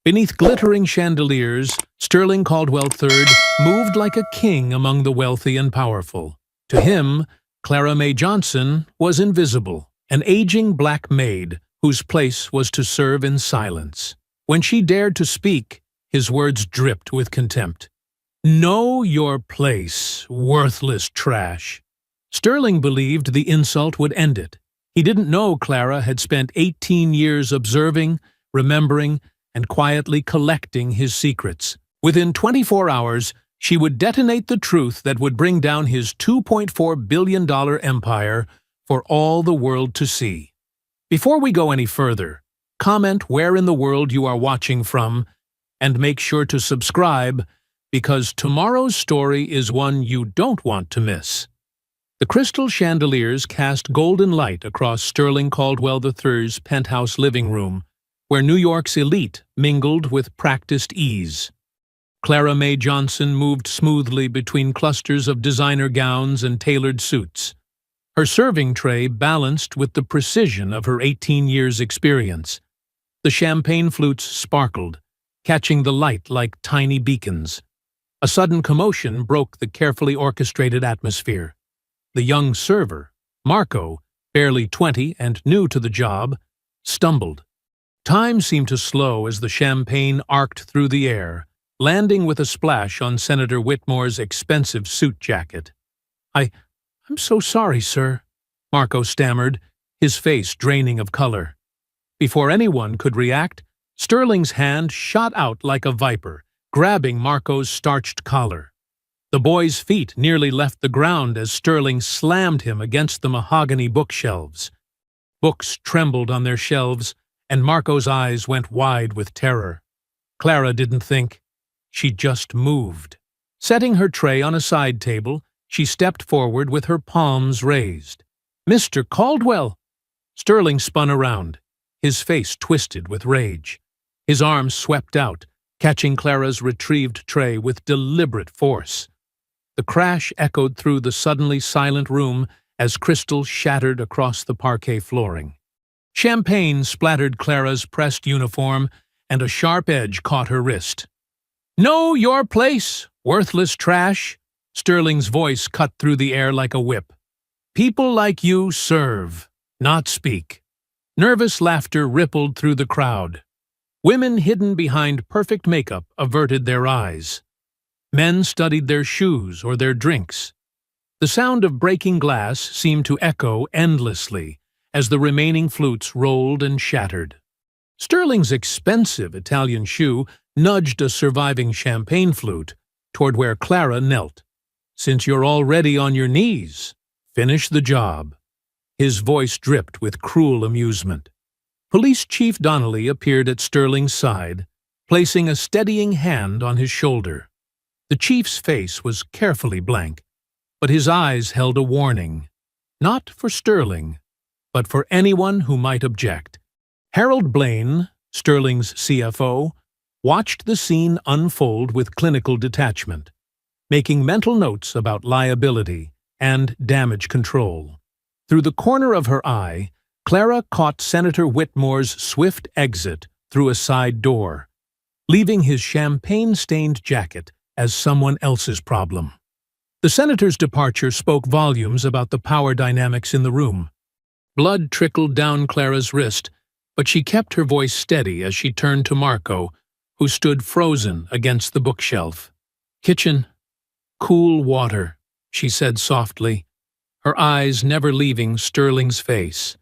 Beneath glittering chandeliers, Sterling Caldwell III moved like a king among the wealthy and powerful. To him, Clara Mae Johnson was invisible, an aging black maid whose place was to serve in silence. When she dared to speak, his words dripped with contempt. "Know your place, worthless trash." Sterling believed the insult would end it. He didn't know Clara had spent 18 years observing, remembering, and quietly collecting his secrets. Within 24 hours, she would detonate the truth that would bring down his $2.4 billion empire for all the world to see. Before we go any further, comment where in the world you are watching from, and make sure to subscribe, because tomorrow's story is one you don't want to miss. The crystal chandeliers cast golden light across Sterling Caldwell III's penthouse living room, where New York's elite mingled with practiced ease. Clara Mae Johnson moved smoothly between clusters of designer gowns and tailored suits. Her serving tray balanced with the precision of her 18 years' experience. The champagne flutes sparkled, catching the light like tiny beacons. A sudden commotion broke the carefully orchestrated atmosphere. The young server, Marco, barely 20 and new to the job, stumbled. Time seemed to slow as the champagne arced through the air, landing with a splash on Senator Whitmore's expensive suit jacket. I'm so sorry, sir," Marco stammered, his face draining of color. Before anyone could react, Sterling's hand shot out like a viper, grabbing Marco's starched collar. The boy's feet nearly left the ground as Sterling slammed him against the mahogany bookshelves. Books trembled on their shelves, and Marco's eyes went wide with terror. Clara didn't think. She just moved. Setting her tray on a side table, she stepped forward with her palms raised. "Mr. Caldwell!" Sterling spun around, his face twisted with rage. His arms swept out, catching Clara's retrieved tray with deliberate force. The crash echoed through the suddenly silent room as crystal shattered across the parquet flooring. Champagne splattered Clara's pressed uniform, and a sharp edge caught her wrist. "Know your place, worthless trash!" Sterling's voice cut through the air like a whip. "People like you serve, not speak." Nervous laughter rippled through the crowd. Women hidden behind perfect makeup averted their eyes. Men studied their shoes or their drinks. The sound of breaking glass seemed to echo endlessly as the remaining flutes rolled and shattered. Sterling's expensive Italian shoe nudged a surviving champagne flute toward where Clara knelt. "Since you're already on your knees, finish the job." His voice dripped with cruel amusement. Police Chief Donnelly appeared at Sterling's side, placing a steadying hand on his shoulder. The chief's face was carefully blank, but his eyes held a warning, not for Sterling, but for anyone who might object. Harold Blaine, Sterling's CFO, watched the scene unfold with clinical detachment, making mental notes about liability and damage control. Through the corner of her eye, Clara caught Senator Whitmore's swift exit through a side door, leaving his champagne-stained jacket as someone else's problem. The senator's departure spoke volumes about the power dynamics in the room. Blood trickled down Clara's wrist, but she kept her voice steady as she turned to Marco, who stood frozen against the bookshelf. "Kitchen, cool water," she said softly, her eyes never leaving Sterling's face.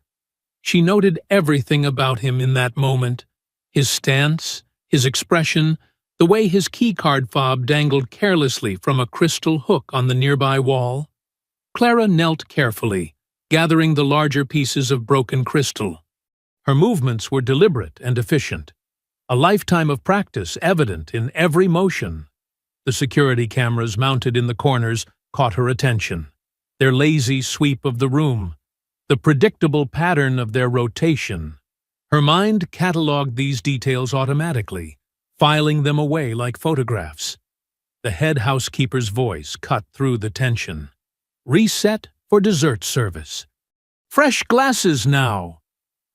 She noted everything about him in that moment, his stance, his expression, the way his keycard fob dangled carelessly from a crystal hook on the nearby wall. Clara knelt carefully, gathering the larger pieces of broken crystal. Her movements were deliberate and efficient, a lifetime of practice evident in every motion. The security cameras mounted in the corners caught her attention, their lazy sweep of the room, the predictable pattern of their rotation. Her mind catalogued these details automatically, filing them away like photographs. The head housekeeper's voice cut through the tension. "Reset for dessert service. Fresh glasses now."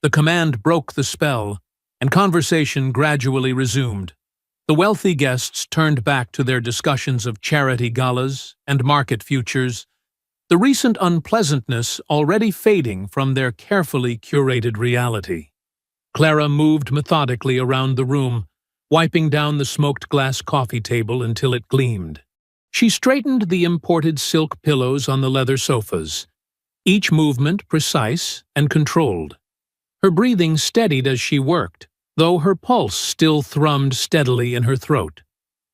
The command broke the spell, and conversation gradually resumed. The wealthy guests turned back to their discussions of charity galas and market futures, the recent unpleasantness already fading from their carefully curated reality. Clara moved methodically around the room, wiping down the smoked glass coffee table until it gleamed. She straightened the imported silk pillows on the leather sofas, each movement precise and controlled. Her breathing steadied as she worked, though her pulse still thrummed steadily in her throat.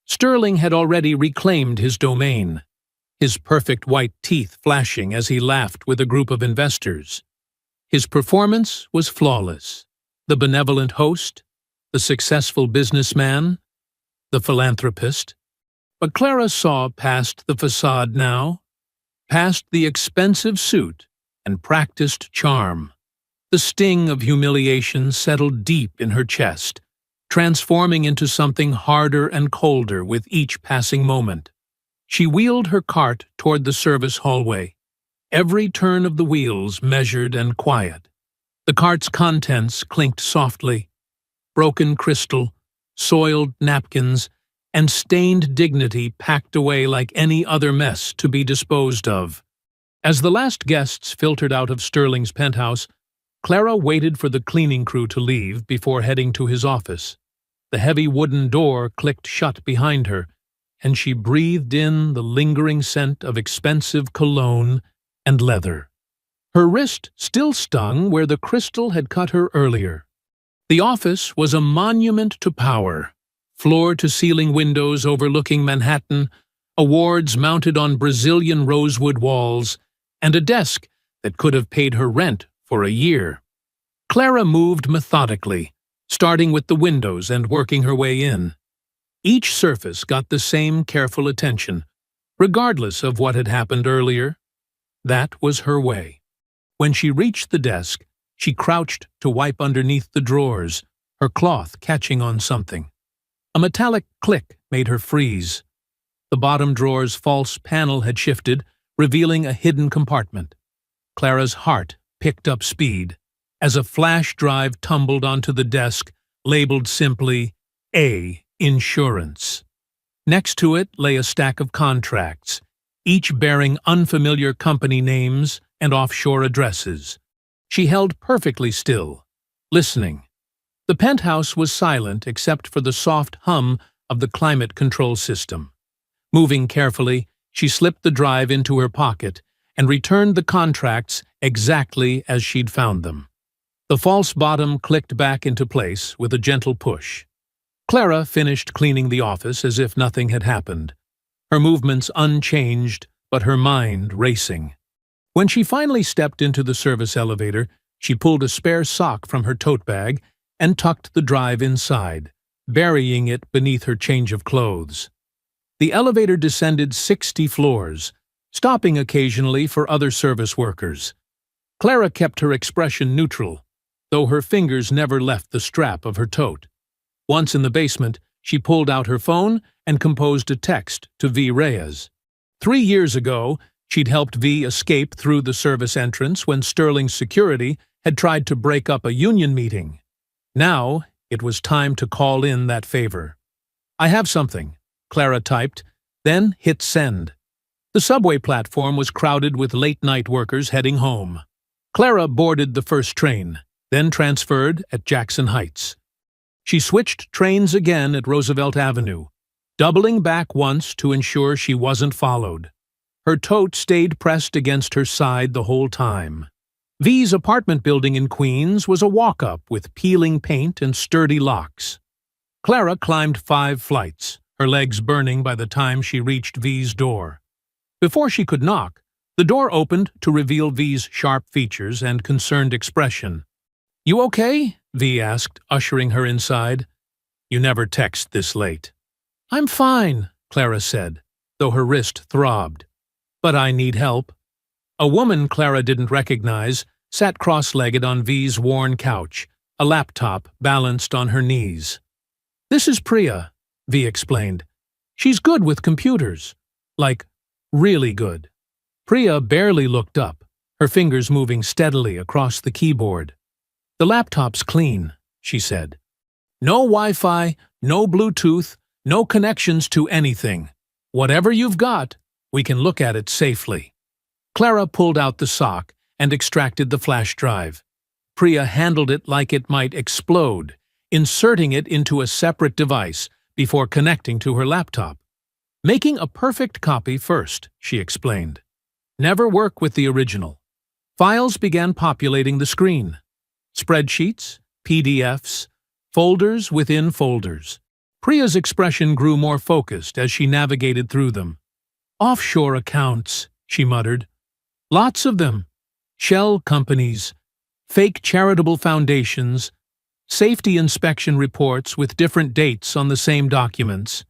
Sterling had already reclaimed his domain, his perfect white teeth flashing as he laughed with a group of investors. His performance was flawless. The benevolent host, the successful businessman, the philanthropist. But Clara saw past the facade now, past the expensive suit and practiced charm. The sting of humiliation settled deep in her chest, transforming into something harder and colder with each passing moment. She wheeled her cart toward the service hallway, every turn of the wheels measured and quiet. The cart's contents clinked softly. Broken crystal, soiled napkins, and stained dignity packed away like any other mess to be disposed of. As the last guests filtered out of Sterling's penthouse, Clara waited for the cleaning crew to leave before heading to his office. The heavy wooden door clicked shut behind her, and she breathed in the lingering scent of expensive cologne and leather. Her wrist still stung where the crystal had cut her earlier. The office was a monument to power. Floor-to-ceiling windows overlooking Manhattan, awards mounted on Brazilian rosewood walls, and a desk that could have paid her rent for a year. Clara moved methodically, starting with the windows and working her way in. Each surface got the same careful attention, regardless of what had happened earlier. That was her way. When she reached the desk, she crouched to wipe underneath the drawers, her cloth catching on something. A metallic click made her freeze. The bottom drawer's false panel had shifted, revealing a hidden compartment. Clara's heart picked up speed as a flash drive tumbled onto the desk, labeled simply A. Insurance. Next to it lay a stack of contracts, each bearing unfamiliar company names and offshore addresses. She held perfectly still, listening. The penthouse was silent except for the soft hum of the climate control system. Moving carefully, she slipped the drive into her pocket and returned the contracts exactly as she'd found them. The false bottom clicked back into place with a gentle push. Clara finished cleaning the office as if nothing had happened, her movements unchanged but her mind racing. When she finally stepped into the service elevator, she pulled a spare sock from her tote bag and tucked the drive inside, burying it beneath her change of clothes. The elevator descended 60 floors, stopping occasionally for other service workers. Clara kept her expression neutral, though her fingers never left the strap of her tote. Once in the basement, she pulled out her phone and composed a text to V. Reyes. 3 years ago, she'd helped V escape through the service entrance when Sterling's security had tried to break up a union meeting. Now, it was time to call in that favor. "I have something," Clara typed, then hit send. The subway platform was crowded with late-night workers heading home. Clara boarded the first train, then transferred at Jackson Heights. She switched trains again at Roosevelt Avenue, doubling back once to ensure she wasn't followed. Her tote stayed pressed against her side the whole time. V's apartment building in Queens was a walk-up with peeling paint and sturdy locks. Clara climbed 5 flights, her legs burning by the time she reached V's door. Before she could knock, the door opened to reveal V's sharp features and concerned expression. "You okay?" V asked, ushering her inside. "You never text this late." "I'm fine," Clara said, though her wrist throbbed. "But I need help." A woman Clara didn't recognize sat cross-legged on V's worn couch, a laptop balanced on her knees. "This is Priya," V explained. "She's good with computers. Like, really good." Priya barely looked up, her fingers moving steadily across the keyboard. "The laptop's clean," she said. No Wi-Fi, no Bluetooth, no connections to anything. Whatever you've got, we can look at it safely. Clara pulled out the sock and extracted the flash drive. Priya handled it like it might explode, inserting it into a separate device before connecting to her laptop. Making a perfect copy first, she explained. Never work with the original. Files began populating the screen. Spreadsheets, PDFs, folders within folders. Priya's expression grew more focused as she navigated through them. Offshore accounts, she muttered. Lots of them. Shell companies, fake charitable foundations, safety inspection reports with different dates on the same documents.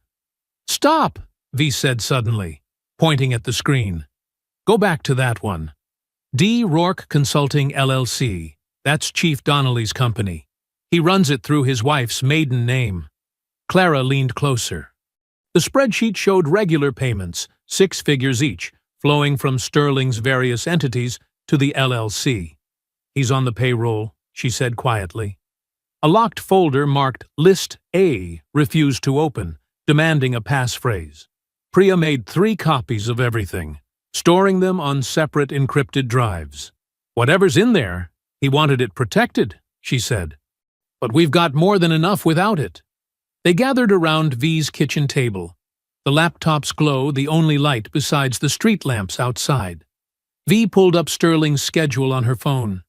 Stop, V said suddenly, pointing at the screen. Go back to that one. D. Rourke Consulting LLC. That's Chief Donnelly's company. He runs it through his wife's maiden name. Clara leaned closer. The spreadsheet showed regular payments, 6 figures each, flowing from Sterling's various entities to the LLC. He's on the payroll, she said quietly. A locked folder marked List A refused to open, demanding a passphrase. Priya made 3 copies of everything, storing them on separate encrypted drives. Whatever's in there, he wanted it protected, she said. But we've got more than enough without it. They gathered around V's kitchen table. The laptop's glow the only light besides the street lamps outside. V pulled up Sterling's schedule on her phone.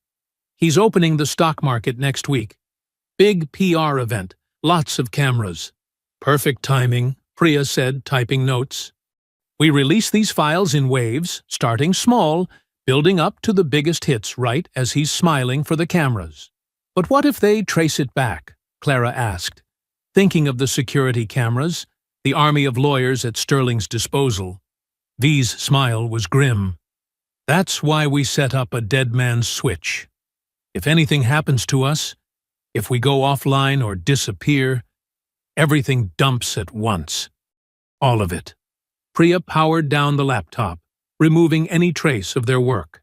He's opening the stock market next week. Big PR event, lots of cameras. Perfect timing, Priya said, typing notes. We release these files in waves, starting small, building up to the biggest hits right as he's smiling for the cameras. But what if they trace it back? Clara asked, thinking of the security cameras, the army of lawyers at Sterling's disposal. V's smile was grim. That's why we set up a dead man's switch. If anything happens to us, if we go offline or disappear, everything dumps at once. All of it. Priya powered down the laptop, removing any trace of their work.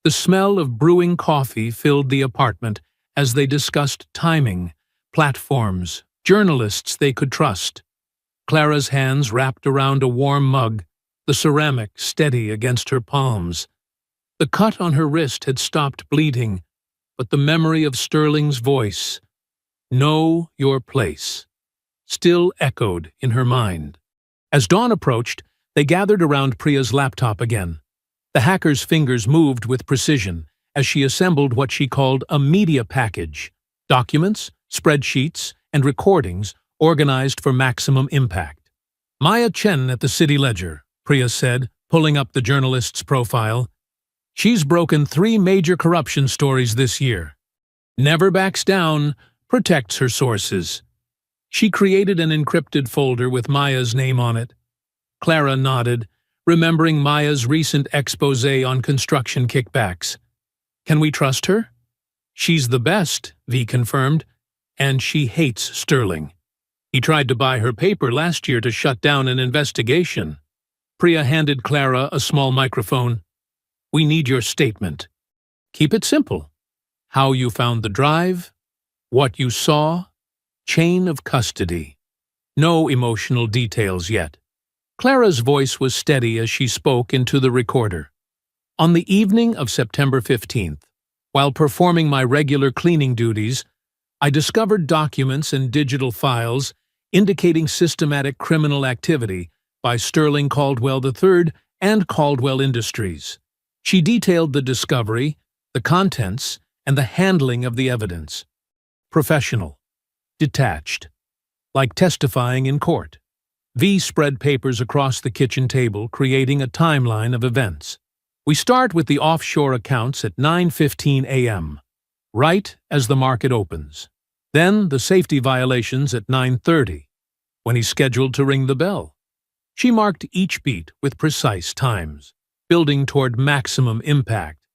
The smell of brewing coffee filled the apartment as they discussed timing, platforms, journalists they could trust. Clara's hands wrapped around a warm mug, the ceramic steady against her palms. The cut on her wrist had stopped bleeding, but the memory of Sterling's voice, "Know your place," still echoed in her mind. As dawn approached, they gathered around Priya's laptop again. The hacker's fingers moved with precision as she assembled what she called a media package, documents, spreadsheets, and recordings organized for maximum impact. Maya Chen at the City Ledger, Priya said, pulling up the journalist's profile. She's broken 3 major corruption stories this year. Never backs down, protects her sources. She created an encrypted folder with Maya's name on it. Clara nodded, remembering Maya's recent expose on construction kickbacks. Can we trust her? She's the best, V confirmed, and she hates Sterling. He tried to buy her paper last year to shut down an investigation. Priya handed Clara a small microphone. We need your statement. Keep it simple. How you found the drive, what you saw, chain of custody. No emotional details yet. Clara's voice was steady as she spoke into the recorder. On the evening of September 15th, while performing my regular cleaning duties, I discovered documents and digital files indicating systematic criminal activity by Sterling Caldwell III and Caldwell Industries. She detailed the discovery, the contents, and the handling of the evidence. Professional. Detached. Like testifying in court. V spread papers across the kitchen table, creating a timeline of events. We start with the offshore accounts at 9:15 a.m., right as the market opens. Then the safety violations at 9:30, when he's scheduled to ring the bell. She marked each beat with precise times, building toward maximum impact.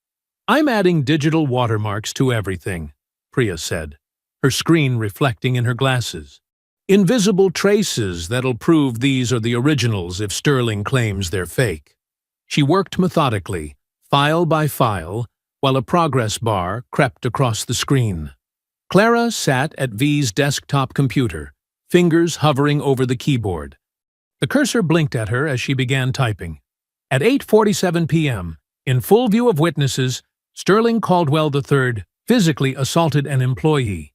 I'm adding digital watermarks to everything, Priya said, her screen reflecting in her glasses. Invisible traces that'll prove these are the originals if Sterling claims they're fake. She worked methodically, file by file, while a progress bar crept across the screen. Clara sat at V's desktop computer, fingers hovering over the keyboard. The cursor blinked at her as she began typing. At 8:47 p.m., in full view of witnesses, Sterling Caldwell III physically assaulted an employee.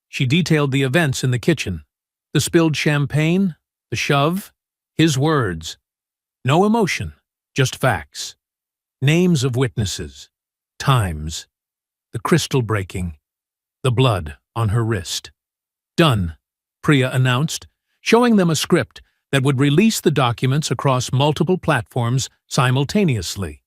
She detailed the events in the kitchen. The spilled champagne, the shove, his words. No emotion, just facts. Names of witnesses, times, the crystal breaking, the blood on her wrist. Done, Priya announced, showing them a script that would release the documents across multiple platforms simultaneously.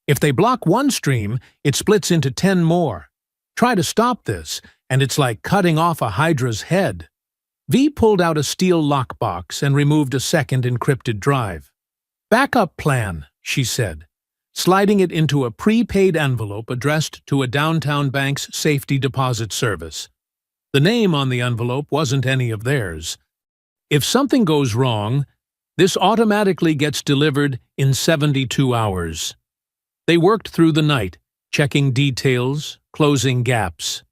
If they block one stream, it splits into 10 more. Try to stop this, and it's like cutting off a hydra's head. V pulled out a steel lockbox and removed a second encrypted drive. Backup plan, she said, sliding it into a prepaid envelope addressed to a downtown bank's safety deposit service. The name on the envelope wasn't any of theirs. If something goes wrong, this automatically gets delivered in 72 hours. They worked through the night, checking details, closing gaps.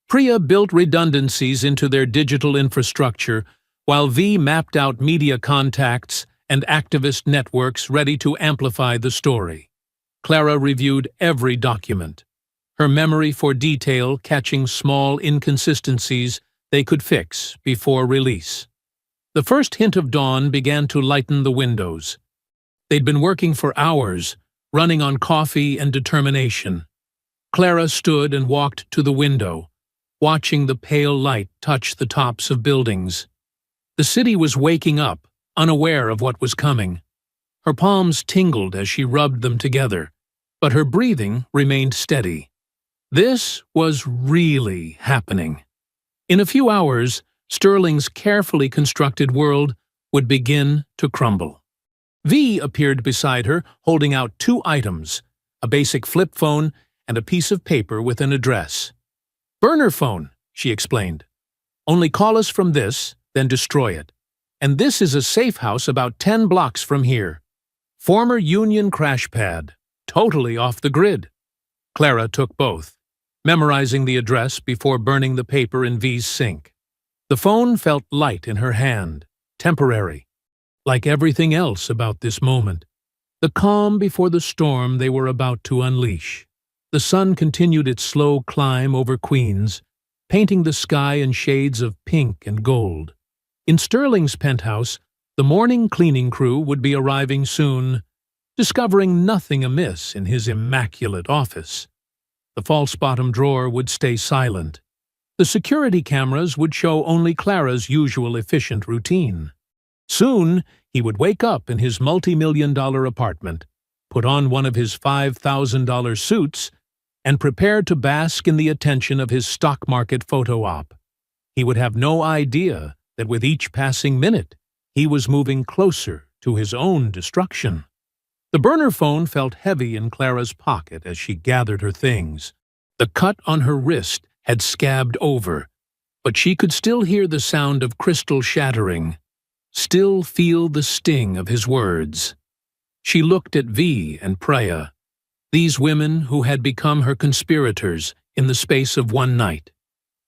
Priya built redundancies into their digital infrastructure, while V mapped out media contacts and activist networks ready to amplify the story. Clara reviewed every document, her memory for detail catching small inconsistencies they could fix before release. The first hint of dawn began to lighten the windows. They'd been working for hours, running on coffee and determination. Clara stood and walked to the window, watching the pale light touch the tops of buildings. The city was waking up, unaware of what was coming. Her palms tingled as she rubbed them together, but her breathing remained steady. This was really happening. In a few hours, Sterling's carefully constructed world would begin to crumble. V appeared beside her, holding out 2 items, a basic flip phone and a piece of paper with an address. "Burner phone," she explained. "Only call us from this, then destroy it. And this is a safe house about 10 blocks from here. Former Union crash pad, totally off the grid." Clara took both, memorizing the address before burning the paper in V's sink. The phone felt light in her hand, temporary, like everything else about this moment. The calm before the storm they were about to unleash. The sun continued its slow climb over Queens, painting the sky in shades of pink and gold. In Sterling's penthouse, the morning cleaning crew would be arriving soon, discovering nothing amiss in his immaculate office. The false bottom drawer would stay silent. The security cameras would show only Clara's usual efficient routine. Soon, he would wake up in his multi-million-dollar apartment, put on one of his $5,000 suits, and prepare to bask in the attention of his stock market photo op. He would have no idea that with each passing minute, he was moving closer to his own destruction. The burner phone felt heavy in Clara's pocket as she gathered her things. The cut on her wrist had scabbed over, but she could still hear the sound of crystal shattering, still feel the sting of his words. She looked at V and Priya, these women who had become her conspirators in the space of one night.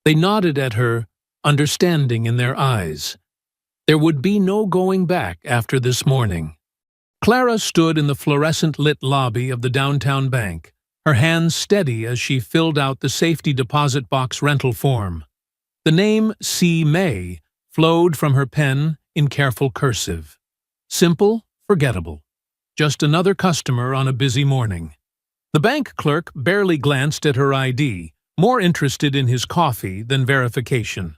They nodded at her, understanding in their eyes. There would be no going back after this morning. Clara stood in the fluorescent-lit lobby of the downtown bank, her hands steady as she filled out the safety deposit box rental form. The name C. May flowed from her pen in careful cursive. Simple, forgettable. Just another customer on a busy morning. The bank clerk barely glanced at her ID, more interested in his coffee than verification.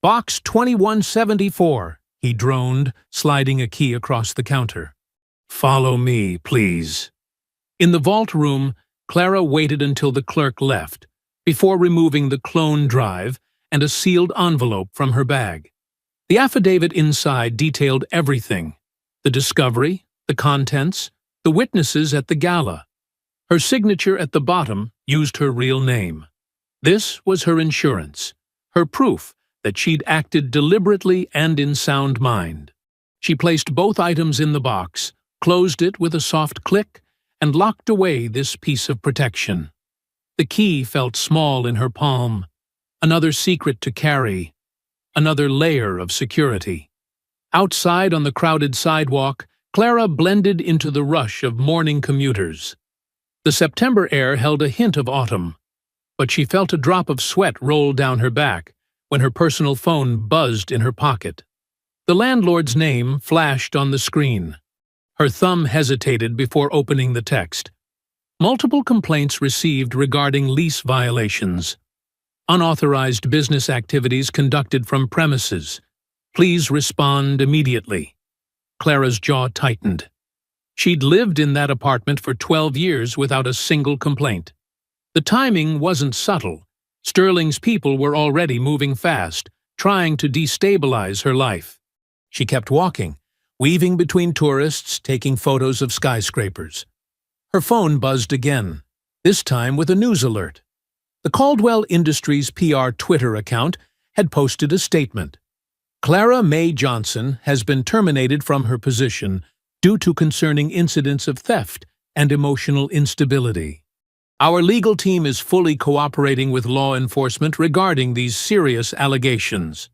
"Box 2174, he droned, sliding a key across the counter. "Follow me, please." In the vault room, Clara waited until the clerk left, before removing the clone drive and a sealed envelope from her bag. The affidavit inside detailed everything: the discovery, the contents, the witnesses at the gala. Her signature at the bottom used her real name. This was her insurance, her proof that she'd acted deliberately and in sound mind. She placed both items in the box, closed it with a soft click, and locked away this piece of protection. The key felt small in her palm, Another secret to carry, another layer of security. Outside on the crowded sidewalk, Clara blended into the rush of morning commuters. The September air held a hint of autumn, but she felt a drop of sweat roll down her back when her personal phone buzzed in her pocket. The landlord's name flashed on the screen. Her thumb hesitated before opening the text. Multiple complaints received regarding lease violations. Unauthorized business activities conducted from premises. Please respond immediately. Clara's jaw tightened. She'd lived in that apartment for 12 years without a single complaint. The timing wasn't subtle. Sterling's people were already moving fast, trying to destabilize her life. She kept walking, weaving between tourists, taking photos of skyscrapers. Her phone buzzed again, this time with a news alert. The Caldwell Industries PR Twitter account had posted a statement. Clara May Johnson has been terminated from her position due to concerning incidents of theft and emotional instability. Our legal team is fully cooperating with law enforcement regarding these serious allegations.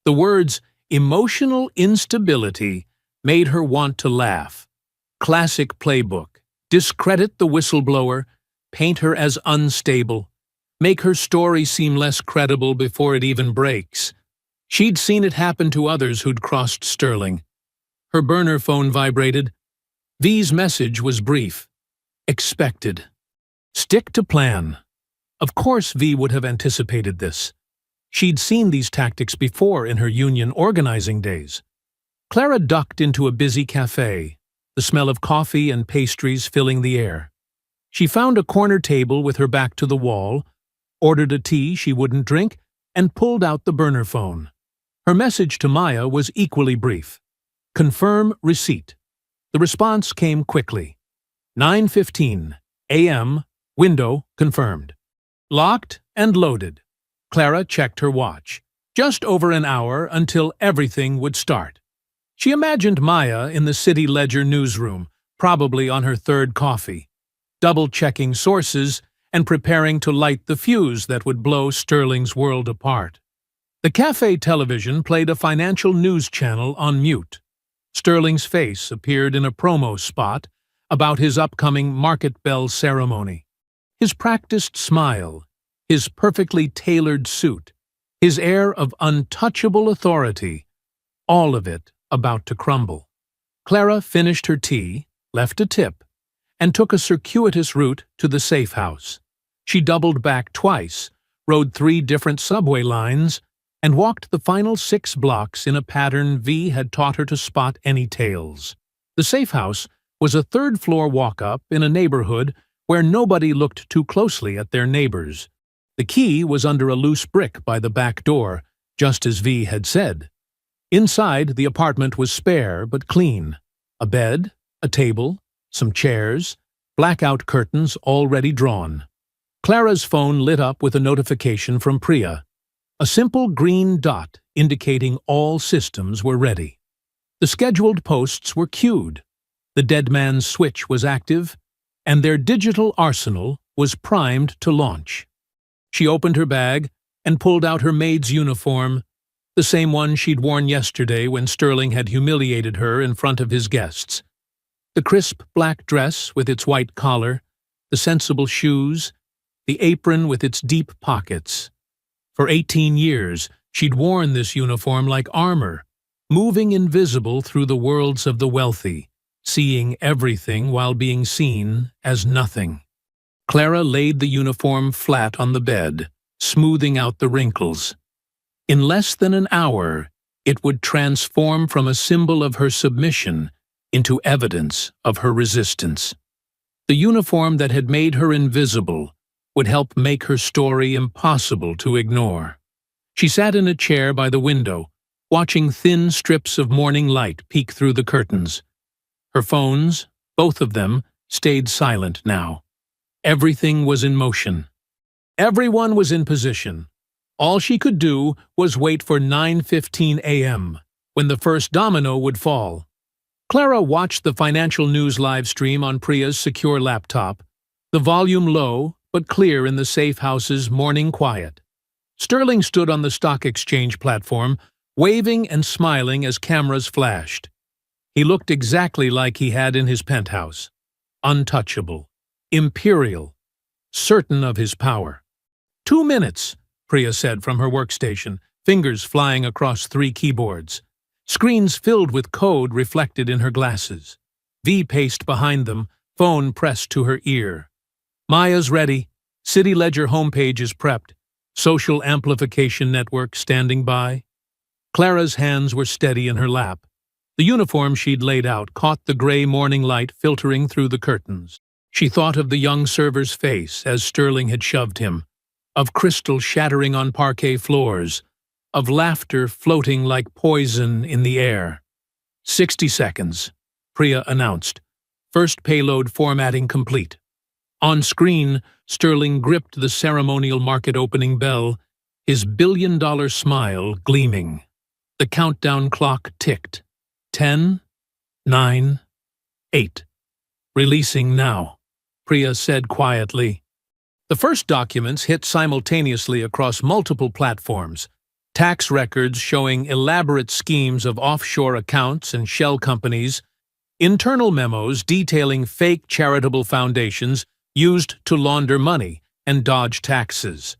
The words emotional instability made her want to laugh. Classic playbook. Discredit the whistleblower, paint her as unstable, make her story seem less credible before it even breaks. She'd seen it happen to others who'd crossed Sterling. Her burner phone vibrated. V's message was brief. Expected. Stick to plan. Of course V would have anticipated this. She'd seen these tactics before in her union organizing days. Clara ducked into a busy cafe, the smell of coffee and pastries filling the air. She found a corner table with her back to the wall, ordered a tea she wouldn't drink, and pulled out the burner phone. Her message to Maya was equally brief. Confirm receipt. The response came quickly. 9:15 a.m. Window confirmed. Locked and loaded. Clara checked her watch. Just over an hour until everything would start. She imagined Maya in the City Ledger newsroom, probably on her third coffee, double-checking sources and preparing to light the fuse that would blow Sterling's world apart. The cafe television played a financial news channel on mute. Sterling's face appeared in a promo spot about his upcoming market bell ceremony. His practiced smile, his perfectly tailored suit, his air of untouchable authority, all of it about to crumble. Clara finished her tea, left a tip, and took a circuitous route to the safe house. She doubled back twice, rode 3 different subway lines, and walked the final 6 blocks in a pattern V had taught her to spot any tails. The safe house was a 3rd-floor walk-up in a neighborhood where nobody looked too closely at their neighbors. The key was under a loose brick by the back door, just as V had said. Inside, the apartment was spare but clean. A bed, a table, some chairs, blackout curtains already drawn. Clara's phone lit up with a notification from Priya. A simple green dot indicating all systems were ready. The scheduled posts were queued. The dead man's switch was active, and their digital arsenal was primed to launch. She opened her bag and pulled out her maid's uniform, the same one she'd worn yesterday when Sterling had humiliated her in front of his guests. The crisp black dress with its white collar, the sensible shoes, the apron with its deep pockets. For 18 years, she'd worn this uniform like armor, moving invisible through the worlds of the wealthy, seeing everything while being seen as nothing. Clara laid the uniform flat on the bed, smoothing out the wrinkles. In less than an hour, it would transform from a symbol of her submission into evidence of her resistance. The uniform that had made her invisible would help make her story impossible to ignore. She sat in a chair by the window, watching thin strips of morning light peek through the curtains. Her phones, both of them, stayed silent now. Everything was in motion. Everyone was in position. All she could do was wait for 9:15 a.m., when the first domino would fall. Clara watched the financial news live stream on Priya's secure laptop, the volume low but clear in the safe house's morning quiet. Sterling stood on the stock exchange platform, waving and smiling as cameras flashed. He looked exactly like he had in his penthouse. Untouchable, imperial, certain of his power. 2 minutes, Priya said from her workstation, fingers flying across 3 keyboards. Screens filled with code reflected in her glasses. V paced behind them, phone pressed to her ear. Maya's ready. City Ledger homepage is prepped. Social amplification network standing by. Clara's hands were steady in her lap. The uniform she'd laid out caught the gray morning light filtering through the curtains. She thought of the young server's face as Sterling had shoved him, of crystal shattering on parquet floors, of laughter floating like poison in the air. 60 seconds, Priya announced. First payload formatting complete. On screen, Sterling gripped the ceremonial market opening bell, his billion-dollar smile gleaming. The countdown clock ticked. 10, 9, 8. Releasing now, Priya said quietly. The first documents hit simultaneously across multiple platforms. Tax records showing elaborate schemes of offshore accounts and shell companies, internal memos detailing fake charitable foundations used to launder money and dodge taxes.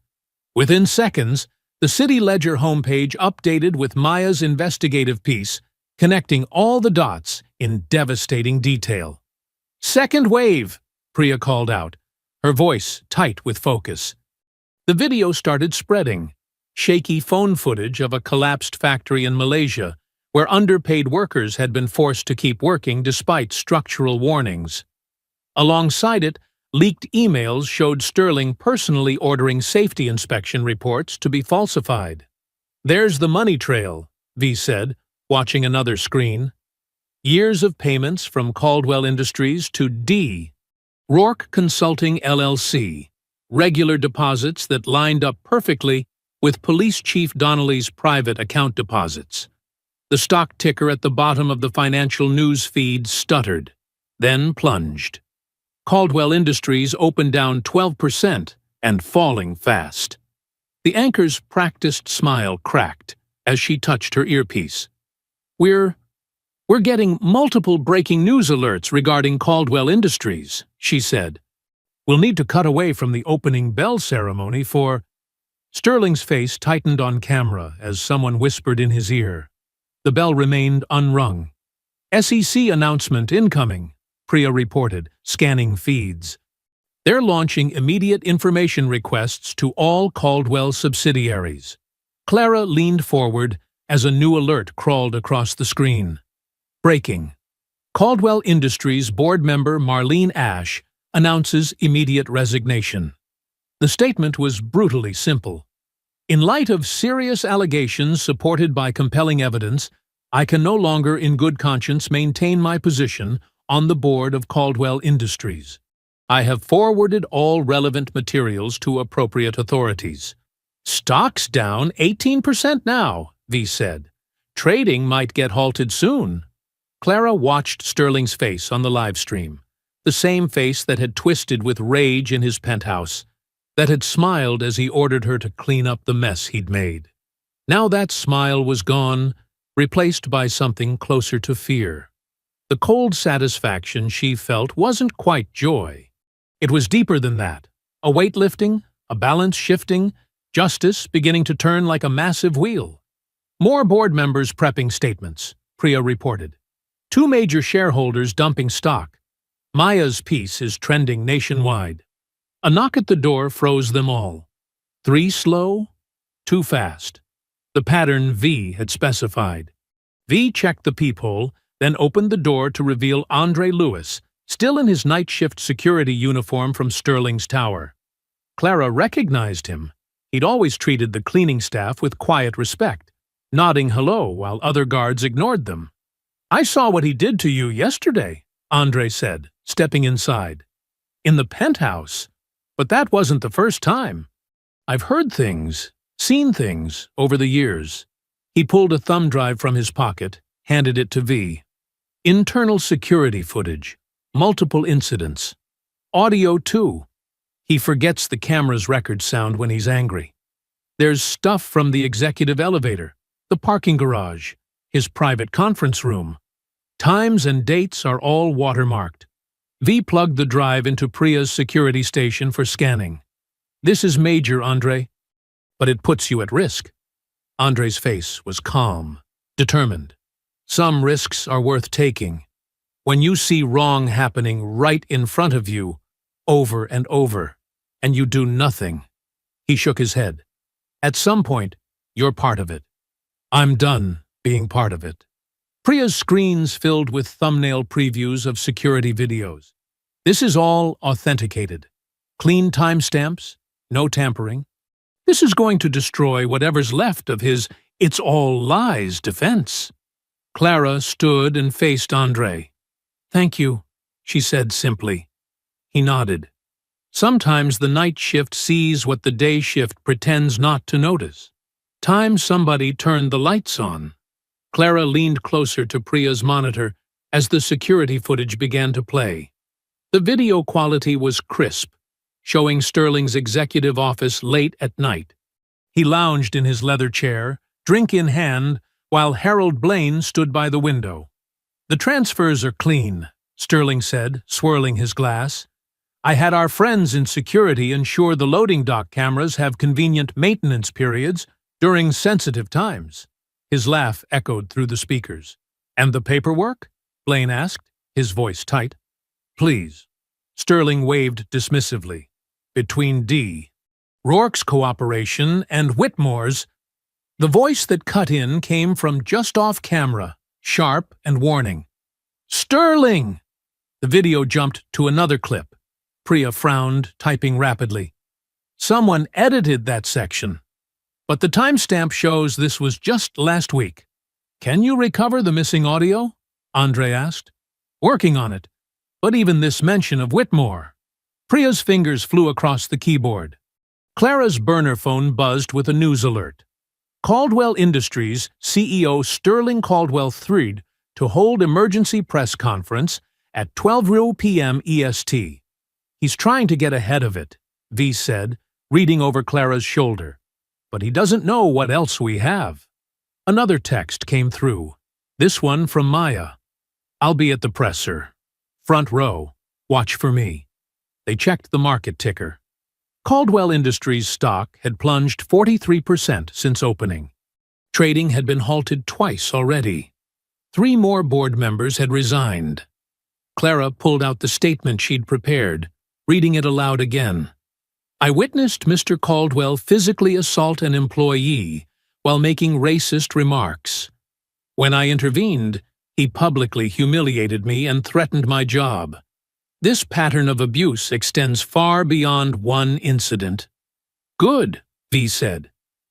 Within seconds, the City Ledger homepage updated with Maya's investigative piece, connecting all the dots in devastating detail. "Second wave," Priya called out, her voice tight with focus. The video started spreading. Shaky phone footage of a collapsed factory in Malaysia, where underpaid workers had been forced to keep working despite structural warnings. Alongside it, leaked emails showed Sterling personally ordering safety inspection reports to be falsified. "There's the money trail," V said, watching another screen. Years of payments from Caldwell Industries to D. Rourke Consulting LLC. Regular deposits that lined up perfectly with Police Chief Donnelly's private account deposits. The stock ticker at the bottom of the financial news feed stuttered, then plunged. Caldwell Industries opened down 12% and falling fast. The anchor's practiced smile cracked as she touched her earpiece. We're getting multiple breaking news alerts regarding Caldwell Industries," she said. "We'll need to cut away from the opening bell ceremony for—" Sterling's face tightened on camera as someone whispered in his ear. The bell remained unrung. "SEC announcement incoming," Priya reported, scanning feeds. "They're launching immediate information requests to all Caldwell subsidiaries." Clara leaned forward as a new alert crawled across the screen. Breaking. Caldwell Industries board member Marlene Ash announces immediate resignation. The statement was brutally simple. "In light of serious allegations supported by compelling evidence, I can no longer in good conscience maintain my position on the board of Caldwell Industries. I have forwarded all relevant materials to appropriate authorities." "Stock's down 18% now," V said. "Trading might get halted soon." Clara watched Sterling's face on the live stream, the same face that had twisted with rage in his penthouse, that had smiled as he ordered her to clean up the mess he'd made. Now that smile was gone, replaced by something closer to fear. The cold satisfaction she felt wasn't quite joy. It was deeper than that. A weight lifting, a balance shifting, justice beginning to turn like a massive wheel. More board members prepping statements, Priya reported. 2 major shareholders dumping stock. Maya's piece is trending nationwide. A knock at the door froze them all. 3 slow, 2 fast. The pattern V had specified. V checked the peephole, then opened the door to reveal Andre Lewis, still in his night shift security uniform from Sterling's tower. Clara recognized him. He'd always treated the cleaning staff with quiet respect, nodding hello while other guards ignored them. "I saw what he did to you yesterday," Andre said, stepping inside. "In the penthouse. But that wasn't the first time. I've heard things, seen things, over the years." He pulled a thumb drive from his pocket, handed it to V. "Internal security footage. Multiple incidents. Audio, too. He forgets the camera's record sound when he's angry." There's stuff from the executive elevator, the parking garage, his private conference room. Times and dates are all watermarked. V plugged the drive into Priya's security station for scanning. This is major, Andre, but it puts you at risk. Andre's face was calm, determined. Some risks are worth taking. When you see wrong happening right in front of you, over and over, and you do nothing. He shook his head. At some point, you're part of it. I'm done being part of it. Priya's screens filled with thumbnail previews of security videos. This is all authenticated. Clean timestamps, no tampering. This is going to destroy whatever's left of his "it's all lies" defense. Clara stood and faced Andre. Thank you, she said simply. He nodded. Sometimes the night shift sees what the day shift pretends not to notice. Time somebody turned the lights on. Clara leaned closer to Priya's monitor as the security footage began to play. The video quality was crisp, showing Sterling's executive office late at night. He lounged in his leather chair, drink in hand, while Harold Blaine stood by the window. The transfers are clean, Sterling said, swirling his glass. I had our friends in security ensure the loading dock cameras have convenient maintenance periods during sensitive times. His laugh echoed through the speakers. And the paperwork? Blaine asked, his voice tight. Please. Sterling waved dismissively. Between D. Rourke's cooperation and Whitmore's. The voice that cut in came from just off camera, sharp and warning. Sterling! The video jumped to another clip. Priya frowned, typing rapidly. Someone edited that section. But the timestamp shows this was just last week. Can you recover the missing audio? Andre asked. Working on it. But even this mention of Whitmore. Priya's fingers flew across the keyboard. Clara's burner phone buzzed with a news alert. Caldwell Industries CEO Sterling Caldwell III to hold emergency press conference at 12 p.m. EST. He's trying to get ahead of it, V said, reading over Clara's shoulder. But he doesn't know what else we have. Another text came through, this one from Maya. I'll be at the presser. Front row. Watch for me. They checked the market ticker. Caldwell Industries stock had plunged 43% since opening. Trading had been halted twice already. 3 more board members had resigned. Clara pulled out the statement she'd prepared, reading it aloud again. I witnessed Mr. Caldwell physically assault an employee while making racist remarks. When I intervened, he publicly humiliated me and threatened my job. This pattern of abuse extends far beyond one incident. Good, V said.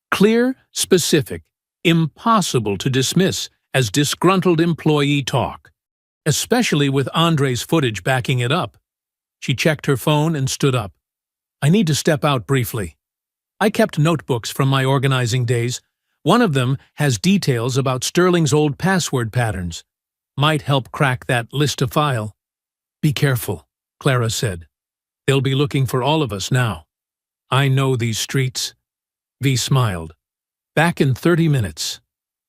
Clear, specific, impossible to dismiss as disgruntled employee talk, especially with Andre's footage backing it up. She checked her phone and stood up. I need to step out briefly. I kept notebooks from my organizing days. One of them has details about Sterling's old password patterns. Might help crack that list of file. Be careful, Clara said. They'll be looking for all of us now. I know these streets. V smiled. Back in 30 minutes.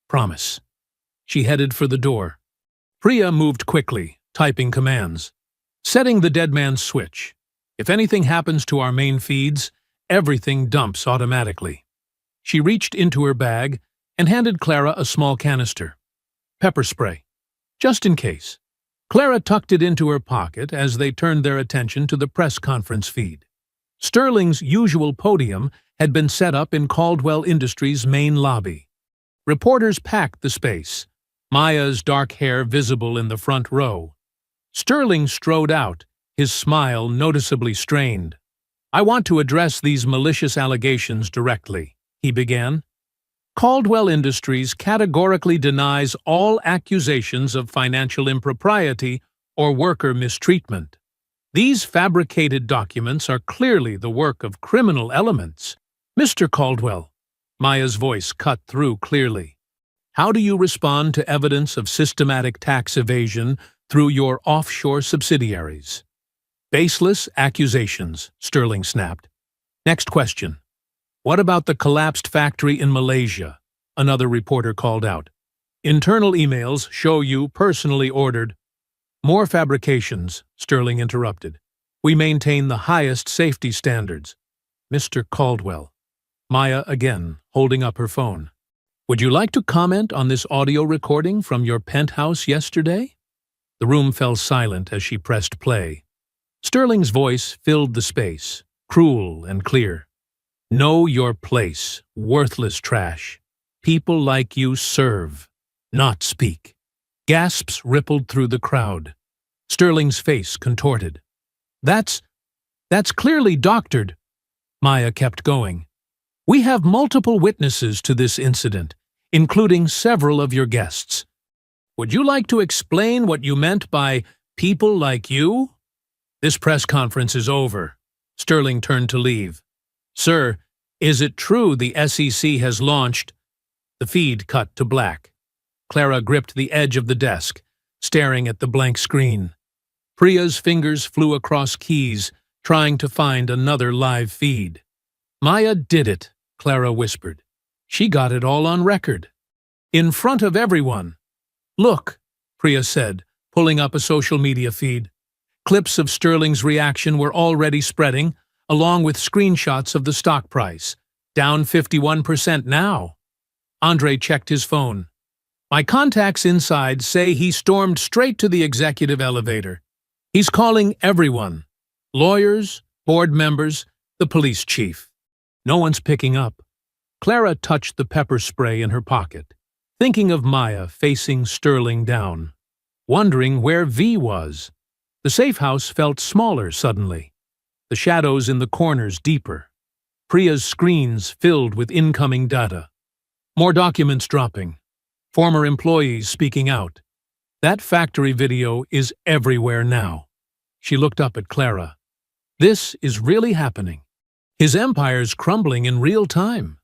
Promise. She headed for the door. Priya moved quickly, typing commands. Setting the dead man's switch. If anything happens to our main feeds, everything dumps automatically. She reached into her bag and handed Clara a small canister. Pepper spray. Just in case. Clara tucked it into her pocket as they turned their attention to the press conference feed. Sterling's usual podium had been set up in Caldwell Industries' main lobby. Reporters packed the space, Maya's dark hair visible in the front row. Sterling strode out, his smile noticeably strained. I want to address these malicious allegations directly, he began. Caldwell Industries categorically denies all accusations of financial impropriety or worker mistreatment. These fabricated documents are clearly the work of criminal elements. Mr. Caldwell, Maya's voice cut through clearly. How do you respond to evidence of systematic tax evasion through your offshore subsidiaries? Baseless accusations, Sterling snapped. Next question. What about the collapsed factory in Malaysia? Another reporter called out. Internal emails show you personally ordered. More fabrications, Sterling interrupted. We maintain the highest safety standards. Mr. Caldwell. Maya again, holding up her phone. Would you like to comment on this audio recording from your penthouse yesterday? The room fell silent as she pressed play. Sterling's voice filled the space, cruel and clear. Know your place, worthless trash. People like you serve, not speak. Gasps rippled through the crowd. Sterling's face contorted. That's clearly doctored. Maya kept going. We have multiple witnesses to this incident, including several of your guests. Would you like to explain what you meant by people like you? This press conference is over. Sterling turned to leave. Sir, is it true the SEC has launched? The feed cut to black. Clara gripped the edge of the desk, staring at the blank screen. Priya's fingers flew across keys, trying to find another live feed. Maya did it, Clara whispered. She got it all on record. In front of everyone. Look, Priya said, pulling up a social media feed. Clips of Sterling's reaction were already spreading, along with screenshots of the stock price, down 51% now. Andre checked his phone. My contacts inside say he stormed straight to the executive elevator. He's calling everyone. Lawyers, board members, the police chief. No one's picking up. Clara touched the pepper spray in her pocket, thinking of Maya facing Sterling down, wondering where V was. The safe house felt smaller suddenly, the shadows in the corners deeper. Priya's screens filled with incoming data. More documents dropping. Former employees speaking out. That factory video is everywhere now. She looked up at Clara. This is really happening. His empire's crumbling in real time.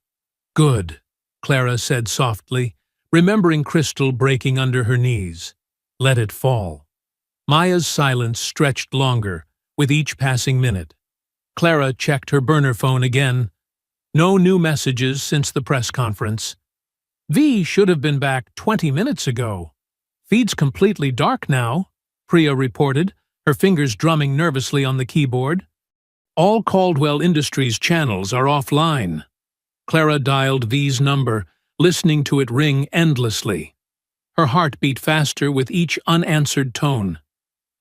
Good, Clara said softly, remembering Crystal breaking under her knees. Let it fall. Maya's silence stretched longer with each passing minute. Clara checked her burner phone again. No new messages since the press conference. V should have been back 20 minutes ago. Feed's completely dark now, Priya reported, her fingers drumming nervously on the keyboard. All Caldwell Industries channels are offline. Clara dialed V's number, listening to it ring endlessly. Her heart beat faster with each unanswered tone.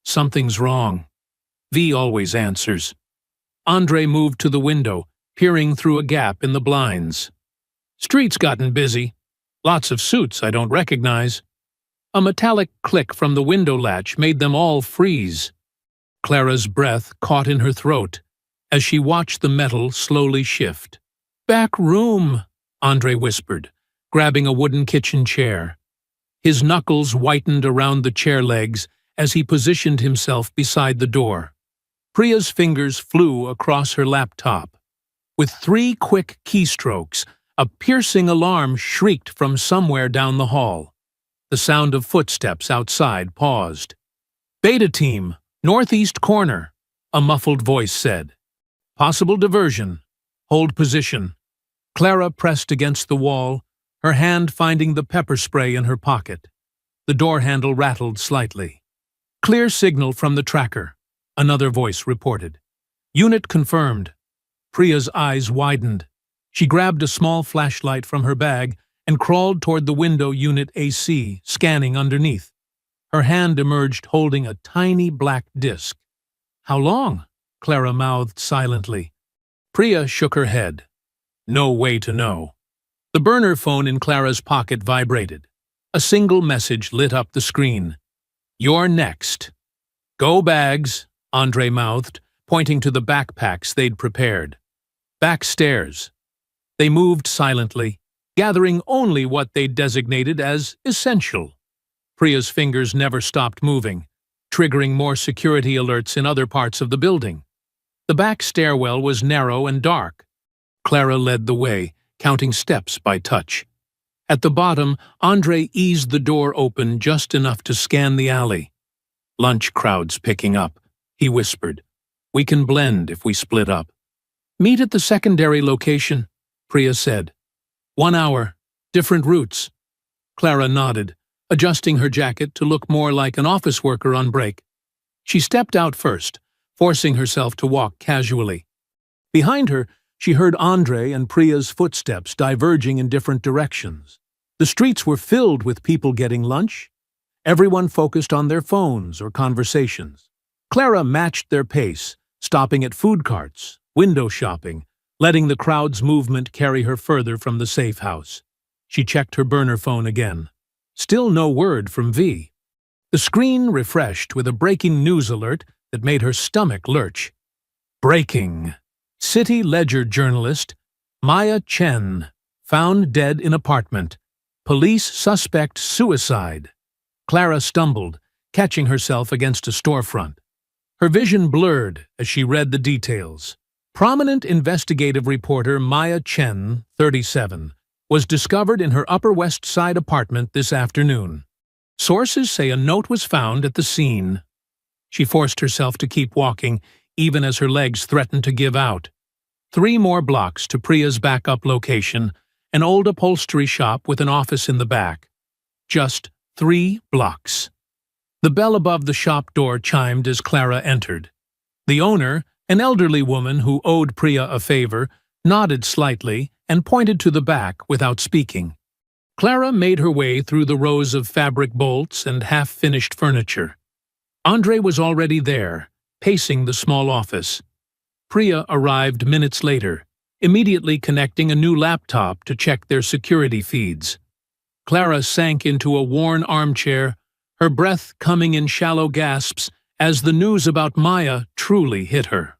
Something's wrong. V always answers. Andre moved to the window, peering through a gap in the blinds. Street's gotten busy. Lots of suits I don't recognize. A metallic click from the window latch made them all freeze. Clara's breath caught in her throat as she watched the metal slowly shift. Back room, Andre whispered, grabbing a wooden kitchen chair. His knuckles whitened around the chair legs as he positioned himself beside the door. Priya's fingers flew across her laptop. With 3 quick keystrokes, a piercing alarm shrieked from somewhere down the hall. The sound of footsteps outside paused. Beta team, northeast corner, a muffled voice said. Possible diversion. Hold position. Clara pressed against the wall, her hand finding the pepper spray in her pocket. The door handle rattled slightly. Clear signal from the tracker, another voice reported. Unit confirmed. Priya's eyes widened. She grabbed a small flashlight from her bag and crawled toward the window unit AC, scanning underneath. Her hand emerged holding a tiny black disc. How long? Clara mouthed silently. Priya shook her head. No way to know. The burner phone in Clara's pocket vibrated. A single message lit up the screen. You're next. Go bags, Andre mouthed, pointing to the backpacks they'd prepared. Backstairs. They moved silently, gathering only what they'd designated as essential. Priya's fingers never stopped moving, triggering more security alerts in other parts of the building. The back stairwell was narrow and dark. Clara led the way, counting steps by touch. At the bottom, Andre eased the door open just enough to scan the alley. Lunch crowds picking up, he whispered. We can blend if we split up. Meet at the secondary location. Priya said. 1 hour. Different routes. Clara nodded, adjusting her jacket to look more like an office worker on break. She stepped out first, forcing herself to walk casually. Behind her, she heard Andre and Priya's footsteps diverging in different directions. The streets were filled with people getting lunch, everyone focused on their phones or conversations. Clara matched their pace, stopping at food carts, window shopping, letting the crowd's movement carry her further from the safe house. She checked her burner phone again. Still no word from V. The screen refreshed with a breaking news alert that made her stomach lurch. Breaking. City Ledger journalist Maya Chen found dead in apartment. Police suspect suicide. Clara stumbled, catching herself against a storefront. Her vision blurred as she read the details. Prominent investigative reporter Maya Chen, 37, was discovered in her Upper West Side apartment this afternoon. Sources say a note was found at the scene. She forced herself to keep walking, even as her legs threatened to give out. 3 more blocks to Priya's backup location, an old upholstery shop with an office in the back. Just 3 blocks. The bell above the shop door chimed as Clara entered. The owner, an elderly woman who owed Priya a favor, nodded slightly and pointed to the back without speaking. Clara made her way through the rows of fabric bolts and half-finished furniture. Andre was already there, pacing the small office. Priya arrived minutes later, immediately connecting a new laptop to check their security feeds. Clara sank into a worn armchair, her breath coming in shallow gasps as the news about Maya truly hit her.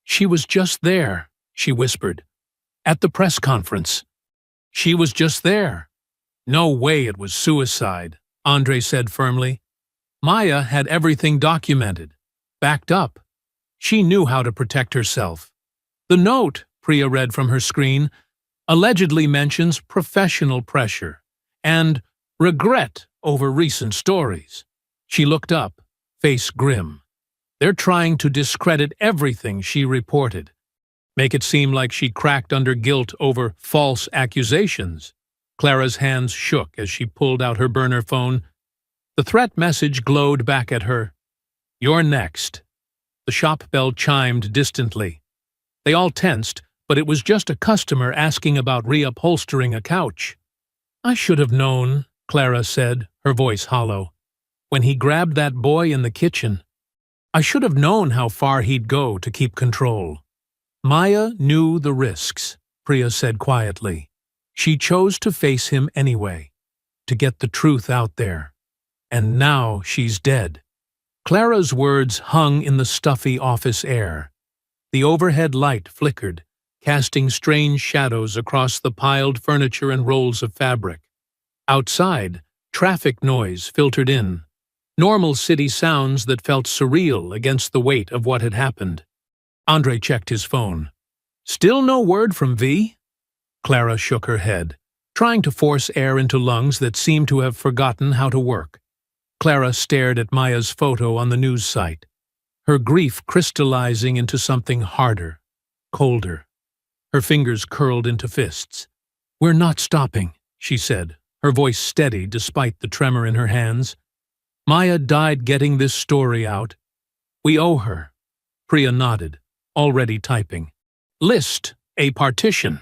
She was just there, she whispered. At the press conference. She was just there. No way it was suicide, Andre said firmly. Maya had everything documented, backed up. She knew how to protect herself. The note, Priya read from her screen, allegedly mentions professional pressure and regret over recent stories. She looked up, face grim. They're trying to discredit everything she reported, make it seem like she cracked under guilt over false accusations. Clara's hands shook as she pulled out her burner phone. The threat message glowed back at her. You're next. The shop bell chimed distantly. They all tensed, but it was just a customer asking about reupholstering a couch. I should have known, Clara said, her voice hollow. When he grabbed that boy in the kitchen. I should have known how far he'd go to keep control. Maya knew the risks, Priya said quietly. She chose to face him anyway, to get the truth out there. And now she's dead. Clara's words hung in the stuffy office air. The overhead light flickered, casting strange shadows across the piled furniture and rolls of fabric. Outside, traffic noise filtered in, normal city sounds that felt surreal against the weight of what had happened. Andre checked his phone. Still no word from V? Clara shook her head, trying to force air into lungs that seemed to have forgotten how to work. Clara stared at Maya's photo on the news site, her grief crystallizing into something harder, colder. Her fingers curled into fists. We're not stopping, she said, her voice steady despite the tremor in her hands. Maya died getting this story out. We owe her. Priya nodded, already typing. List a partition.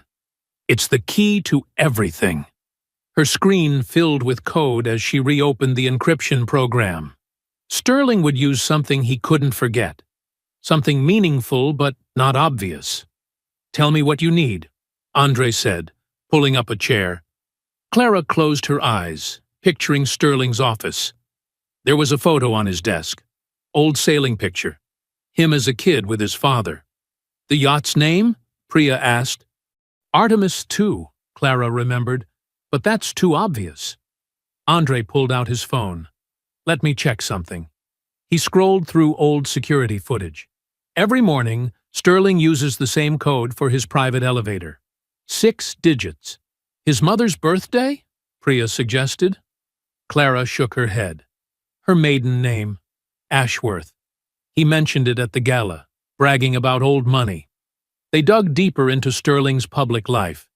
It's the key to everything. Her screen filled with code as she reopened the encryption program. Sterling would use something he couldn't forget. Something meaningful but not obvious. Tell me what you need, Andre said, pulling up a chair. Clara closed her eyes, picturing Sterling's office. There was a photo on his desk. Old sailing picture. Him as a kid with his father. The yacht's name? Priya asked. Artemis II, Clara remembered. But that's too obvious. Andre pulled out his phone. Let me check something. He scrolled through old security footage. Every morning, Sterling uses the same code for his private elevator. 6 digits. His mother's birthday? Priya suggested. Clara shook her head. Her maiden name, Ashworth. He mentioned it at the gala, bragging about old money. They dug deeper into Sterling's public life.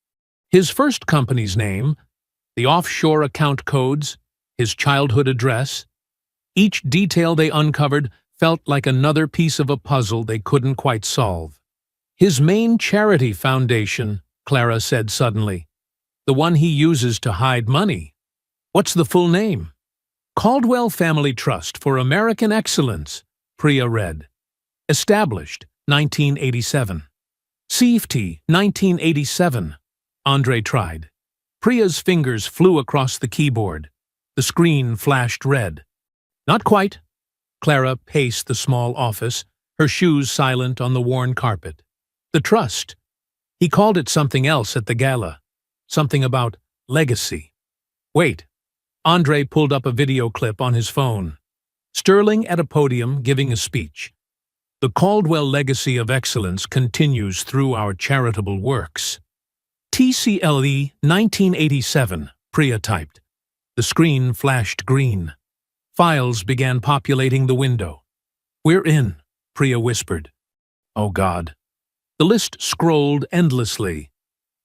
His first company's name, the offshore account codes, his childhood address. Each detail they uncovered felt like another piece of a puzzle they couldn't quite solve. His main charity foundation, Clara said suddenly. The one he uses to hide money. What's the full name? Caldwell Family Trust for American Excellence, Priya read. Established, 1987. CFT, 1987. Andre tried. Priya's fingers flew across the keyboard. The screen flashed red. Not quite. Clara paced the small office, her shoes silent on the worn carpet. The trust. He called it something else at the gala. Something about legacy. Wait. Andre pulled up a video clip on his phone. Sterling at a podium giving a speech. The Caldwell legacy of excellence continues through our charitable works. TCLE 1987, Priya typed. The screen flashed green. Files began populating the window. We're in, Priya whispered. Oh God. The list scrolled endlessly.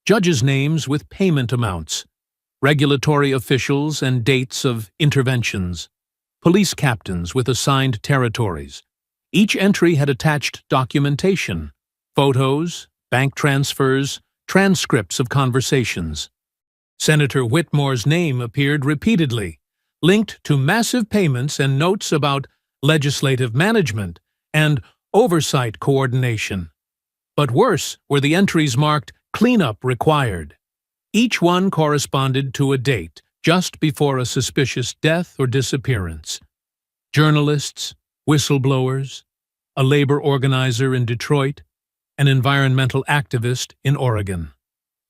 Judges' names with payment amounts. Regulatory officials and dates of interventions. Police captains with assigned territories. Each entry had attached documentation. Photos, bank transfers, transcripts of conversations. Senator Whitmore's name appeared repeatedly, linked to massive payments and notes about legislative management and oversight coordination. But worse were the entries marked cleanup required. Each one corresponded to a date just before a suspicious death or disappearance. Journalists, whistleblowers, a labor organizer in Detroit, an environmental activist in Oregon.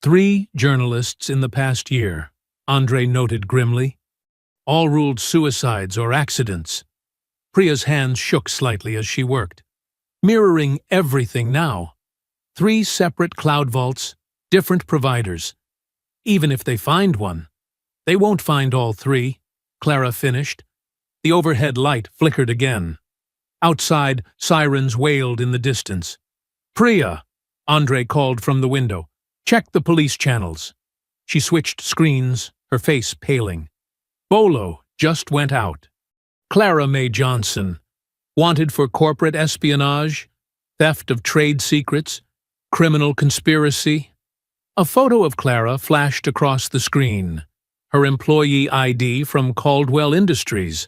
3 journalists in the past year, Andre noted grimly. All ruled suicides or accidents. Priya's hands shook slightly as she worked. Mirroring everything now. 3 separate cloud vaults, different providers. Even if they find one, they won't find all 3, Clara finished. The overhead light flickered again. Outside, sirens wailed in the distance. Priya, Andre called from the window. Check the police channels. She switched screens, her face paling. Bolo just went out. Clara May Johnson, wanted for corporate espionage, theft of trade secrets, criminal conspiracy. A photo of Clara flashed across the screen, her employee ID from Caldwell Industries.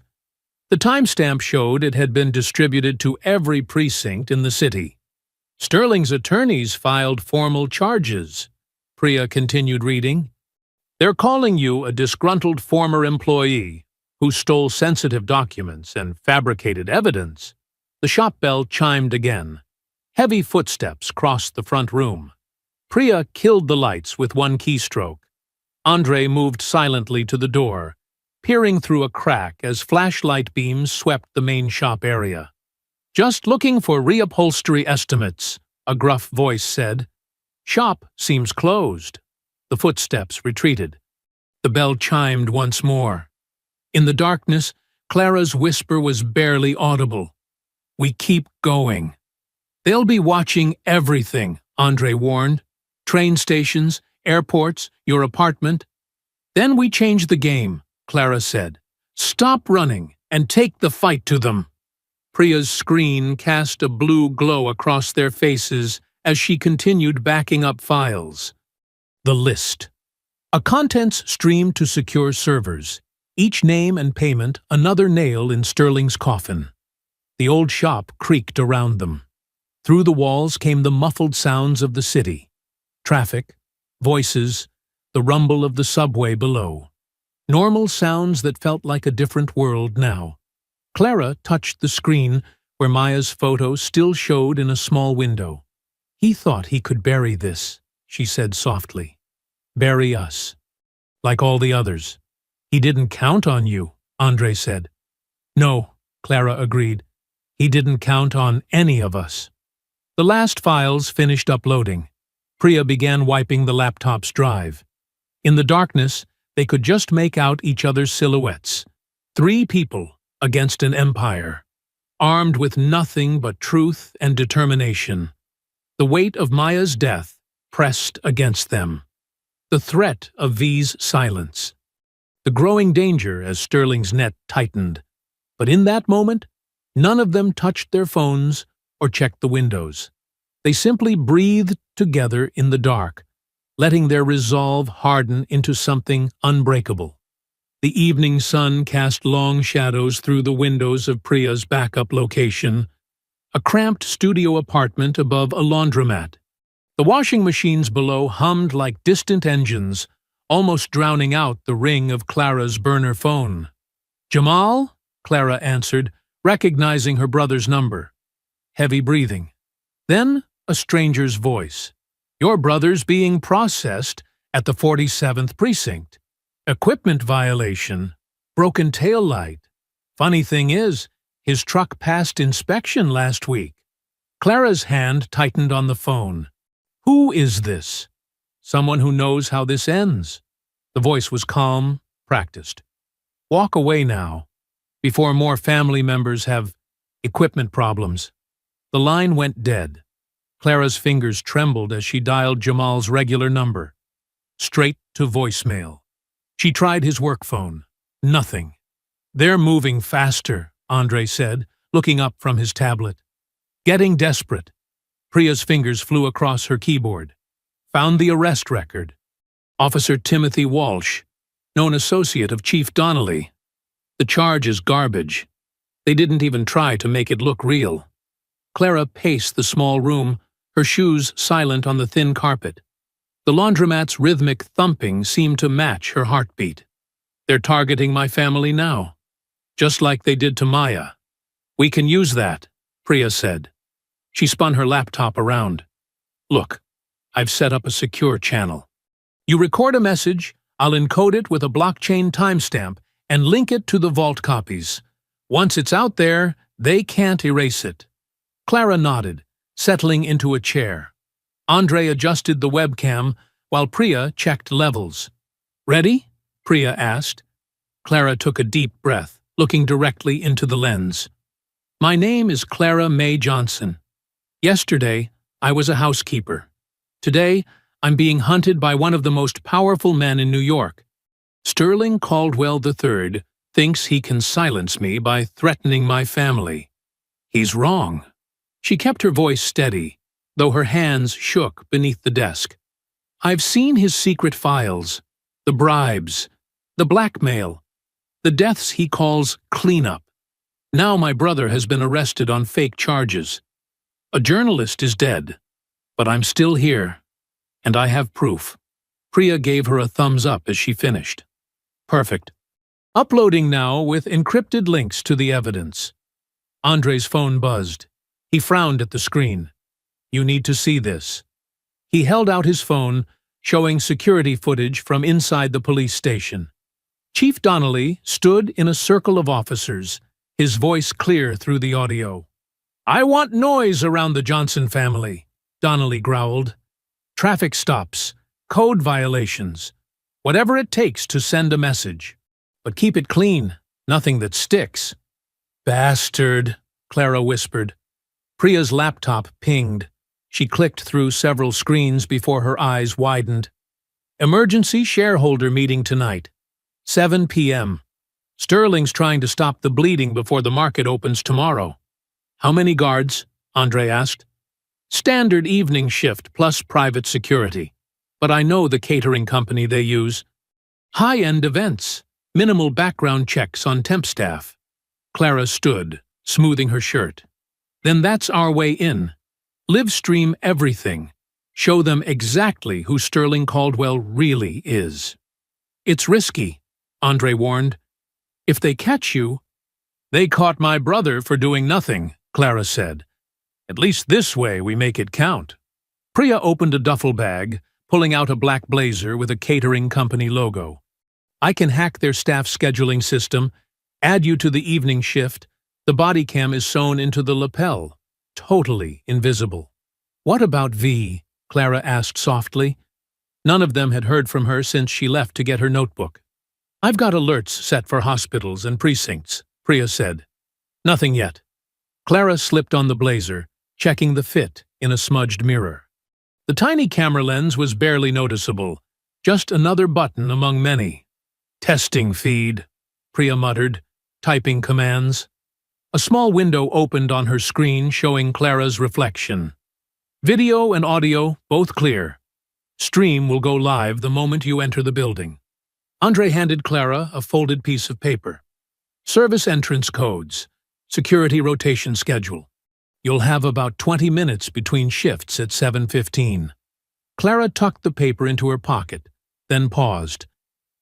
The timestamp showed it had been distributed to every precinct in the city. Sterling's attorneys filed formal charges. Priya continued reading. They're calling you a disgruntled former employee who stole sensitive documents and fabricated evidence. The shop bell chimed again. Heavy footsteps crossed the front room. Priya killed the lights with one keystroke. Andre moved silently to the door, peering through a crack as flashlight beams swept the main shop area. Just looking for reupholstery estimates, a gruff voice said. Shop seems closed. The footsteps retreated. The bell chimed once more. In the darkness, Clara's whisper was barely audible. We keep going. They'll be watching everything, Andre warned. Train stations, airports, your apartment. Then we change the game, Clara said. Stop running and take the fight to them. Priya's screen cast a blue glow across their faces as she continued backing up files. The list. A contents stream to secure servers. Each name and payment another nail in Sterling's coffin. The old shop creaked around them. Through the walls came the muffled sounds of the city. Traffic, voices, the rumble of the subway below. Normal sounds that felt like a different world now. Clara touched the screen where Maya's photo still showed in a small window. He thought he could bury this, she said softly. Bury us. Like all the others. He didn't count on you, Andre said. No, Clara agreed. He didn't count on any of us. The last files finished uploading. Priya began wiping the laptop's drive. In the darkness, they could just make out each other's silhouettes. 3 people against an empire, armed with nothing but truth and determination. The weight of Maya's death pressed against them. the threat of V's silence, the growing danger as Sterling's net tightened. But in that moment, none of them touched their phones or checked the windows. They simply breathed together in the dark, letting their resolve harden into something unbreakable. The evening sun cast long shadows through the windows of Priya's backup location, a cramped studio apartment above a laundromat. The washing machines below hummed like distant engines, almost drowning out the ring of Clara's burner phone. "Jamal?" Clara answered, recognizing her brother's number. Heavy breathing. Then a stranger's voice. "Your brother's being processed at the 47th precinct. Equipment violation. Broken tail light. Funny thing is, his truck passed inspection last week." Clara's hand tightened on the phone. "Who is this?" "Someone who knows how this ends." The voice was calm, practiced. "Walk away now, before more family members have equipment problems." The line went dead. Clara's fingers trembled as she dialed Jamal's regular number. Straight to voicemail. She tried his work phone. Nothing. "They're moving faster," Andre said, looking up from his tablet. Getting desperate. Priya's fingers flew across her keyboard. Found the arrest record. Officer Timothy Walsh, known associate of Chief Donnelly. The charge is garbage. They didn't even try to make it look real. Clara paced the small room, her shoes silent on the thin carpet. The laundromat's rhythmic thumping seemed to match her heartbeat. "They're targeting my family now, just like they did to Maya." "We can use that," Priya said. She spun her laptop around. "Look, I've set up a secure channel. You record a message, I'll encode it with a blockchain timestamp and link it to the vault copies. Once it's out there, they can't erase it." Clara nodded, settling into a chair. Andre adjusted the webcam while Priya checked levels. "Ready?" Priya asked. Clara took a deep breath, looking directly into the lens. "My name is Clara May Johnson. Yesterday, I was a housekeeper. Today, I'm being hunted by one of the most powerful men in New York. Sterling Caldwell III thinks he can silence me by threatening my family. He's wrong." She kept her voice steady, though her hands shook beneath the desk. "I've seen his secret files, the bribes, the blackmail, the deaths he calls cleanup. Now my brother has been arrested on fake charges. A journalist is dead, but I'm still here, and I have proof." Priya gave her a thumbs up as she finished. "Perfect. Uploading now with encrypted links to the evidence." Andre's phone buzzed. He frowned at the screen. "You need to see this." He held out his phone, showing security footage from inside the police station. Chief Donnelly stood in a circle of officers, his voice clear through the audio. "I want noise around the Johnson family," Donnelly growled. "Traffic stops, code violations, whatever it takes to send a message. But keep it clean, nothing that sticks." "Bastard," Clara whispered. Priya's laptop pinged. She clicked through several screens before her eyes widened. "Emergency shareholder meeting tonight, 7 p.m. Sterling's trying to stop the bleeding before the market opens tomorrow." "How many guards?" Andre asked. "Standard evening shift plus private security. But I know the catering company they use. High-end events, minimal background checks on temp staff." Clara stood, smoothing her shirt. "Then that's our way in. Live stream everything. Show them exactly who Sterling Caldwell really is." "It's risky," Andre warned. "If they catch you—" "They caught my brother for doing nothing," Clara said. "At least this way we make it count." Priya opened a duffel bag, pulling out a black blazer with a catering company logo. "I can hack their staff scheduling system, add you to the evening shift. The body cam is sewn into the lapel, totally invisible." "What about V?" Clara asked softly. None of them had heard from her since she left to get her notebook. "I've got alerts set for hospitals and precincts," Priya said. "Nothing yet." Clara slipped on the blazer, checking the fit in a smudged mirror. The tiny camera lens was barely noticeable, Just another button among many. Testing feed, Priya muttered, typing commands. A small window opened on her screen showing Clara's reflection. Video and audio, both clear. Stream will go live the moment you enter the building. Andre handed Clara a folded piece of paper. Service entrance codes. Security rotation schedule. You'll have about 20 minutes between shifts at 7:15. Clara tucked the paper into her pocket, then paused.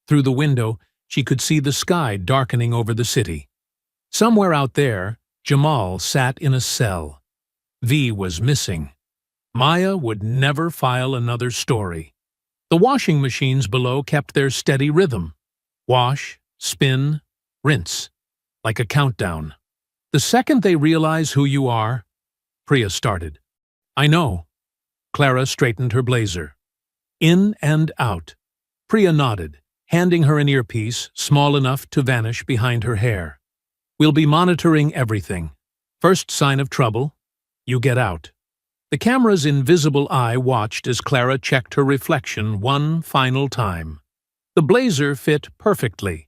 Through the window, she could see the sky darkening over the city. Somewhere out there, Jamal sat in a cell. V was missing. Maya would never file another story. The washing machines below kept their steady rhythm. Wash, spin, rinse, like a countdown. The second they realize who you are, Priya started. I know. Clara straightened her blazer. In and out. Priya nodded, handing her an earpiece small enough to vanish behind her hair. We'll be monitoring everything. First sign of trouble, you get out. The camera's invisible eye watched as Clara checked her reflection one final time. The blazer fit perfectly.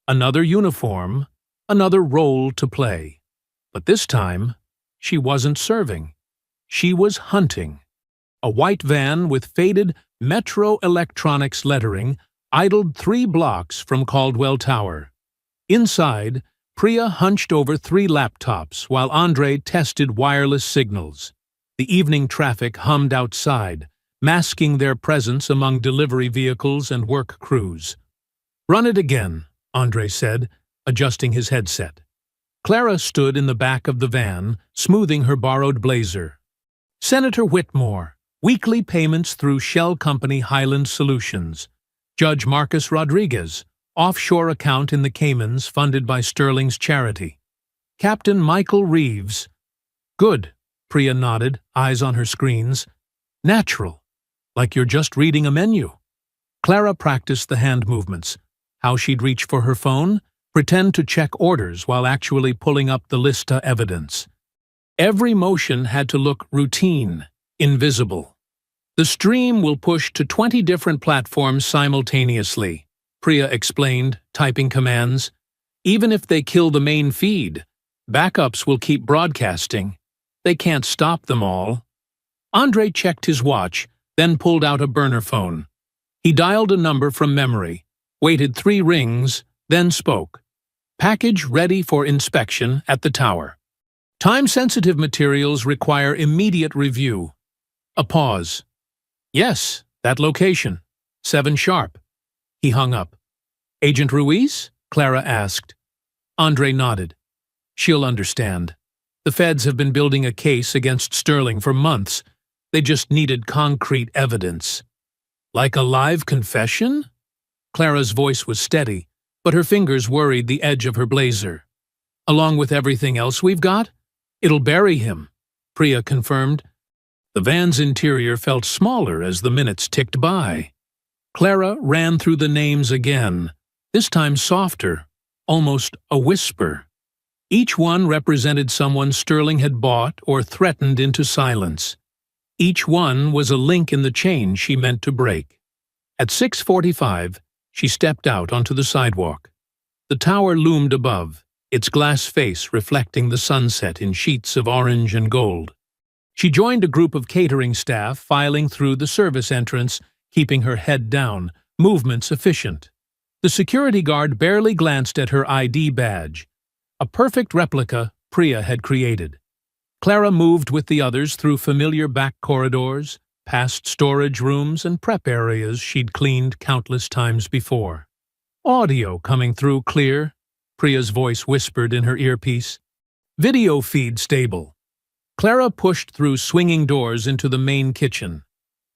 Another uniform, another role to play. But this time, she wasn't serving. She was hunting. A white van with faded Metro Electronics lettering idled 3 blocks from Caldwell Tower. Inside, Priya hunched over 3 laptops while Andre tested wireless signals. The evening traffic hummed outside, masking their presence among delivery vehicles and work crews. Run it again, Andre said, adjusting his headset. Clara stood in the back of the van, smoothing her borrowed blazer. Senator Whitmore, weekly payments through shell company Highland Solutions. Judge Marcus Rodriguez, offshore account in the Caymans funded by Sterling's charity. Captain Michael Reeves. Good, Priya nodded, eyes on her screens. Natural, like you're just reading a menu. Clara practiced the hand movements, how she'd reach for her phone, pretend to check orders while actually pulling up the Lista evidence. Every motion had to look routine, invisible. The stream will push to 20 different platforms simultaneously, Priya explained, typing commands. Even if they kill the main feed, backups will keep broadcasting. They can't stop them all. Andre checked his watch, then pulled out a burner phone. He dialed a number from memory, waited 3 rings, then spoke. Package ready for inspection at the tower. Time-sensitive materials require immediate review. A pause. Yes, that location. 7 sharp. He hung up. Agent Ruiz? Clara asked. Andre nodded. She'll understand. The feds have been building a case against Sterling for months. They just needed concrete evidence. Like a live confession? Clara's voice was steady, but her fingers worried the edge of her blazer. Along with everything else we've got? It'll bury him, Priya confirmed. The van's interior felt smaller as the minutes ticked by. Clara ran through the names again, this time softer, almost a whisper. Each one represented someone Sterling had bought or threatened into silence. Each one was a link in the chain she meant to break. At 6:45, she stepped out onto the sidewalk. The tower loomed above, its glass face reflecting the sunset in sheets of orange and gold. She joined a group of catering staff filing through the service entrance, keeping her head down, movements efficient. The security guard barely glanced at her ID badge, a perfect replica Priya had created. Clara moved with the others through familiar back corridors, past storage rooms and prep areas she'd cleaned countless times before. Audio coming through clear, Priya's voice whispered in her earpiece. Video feed stable. Clara pushed through swinging doors into the main kitchen.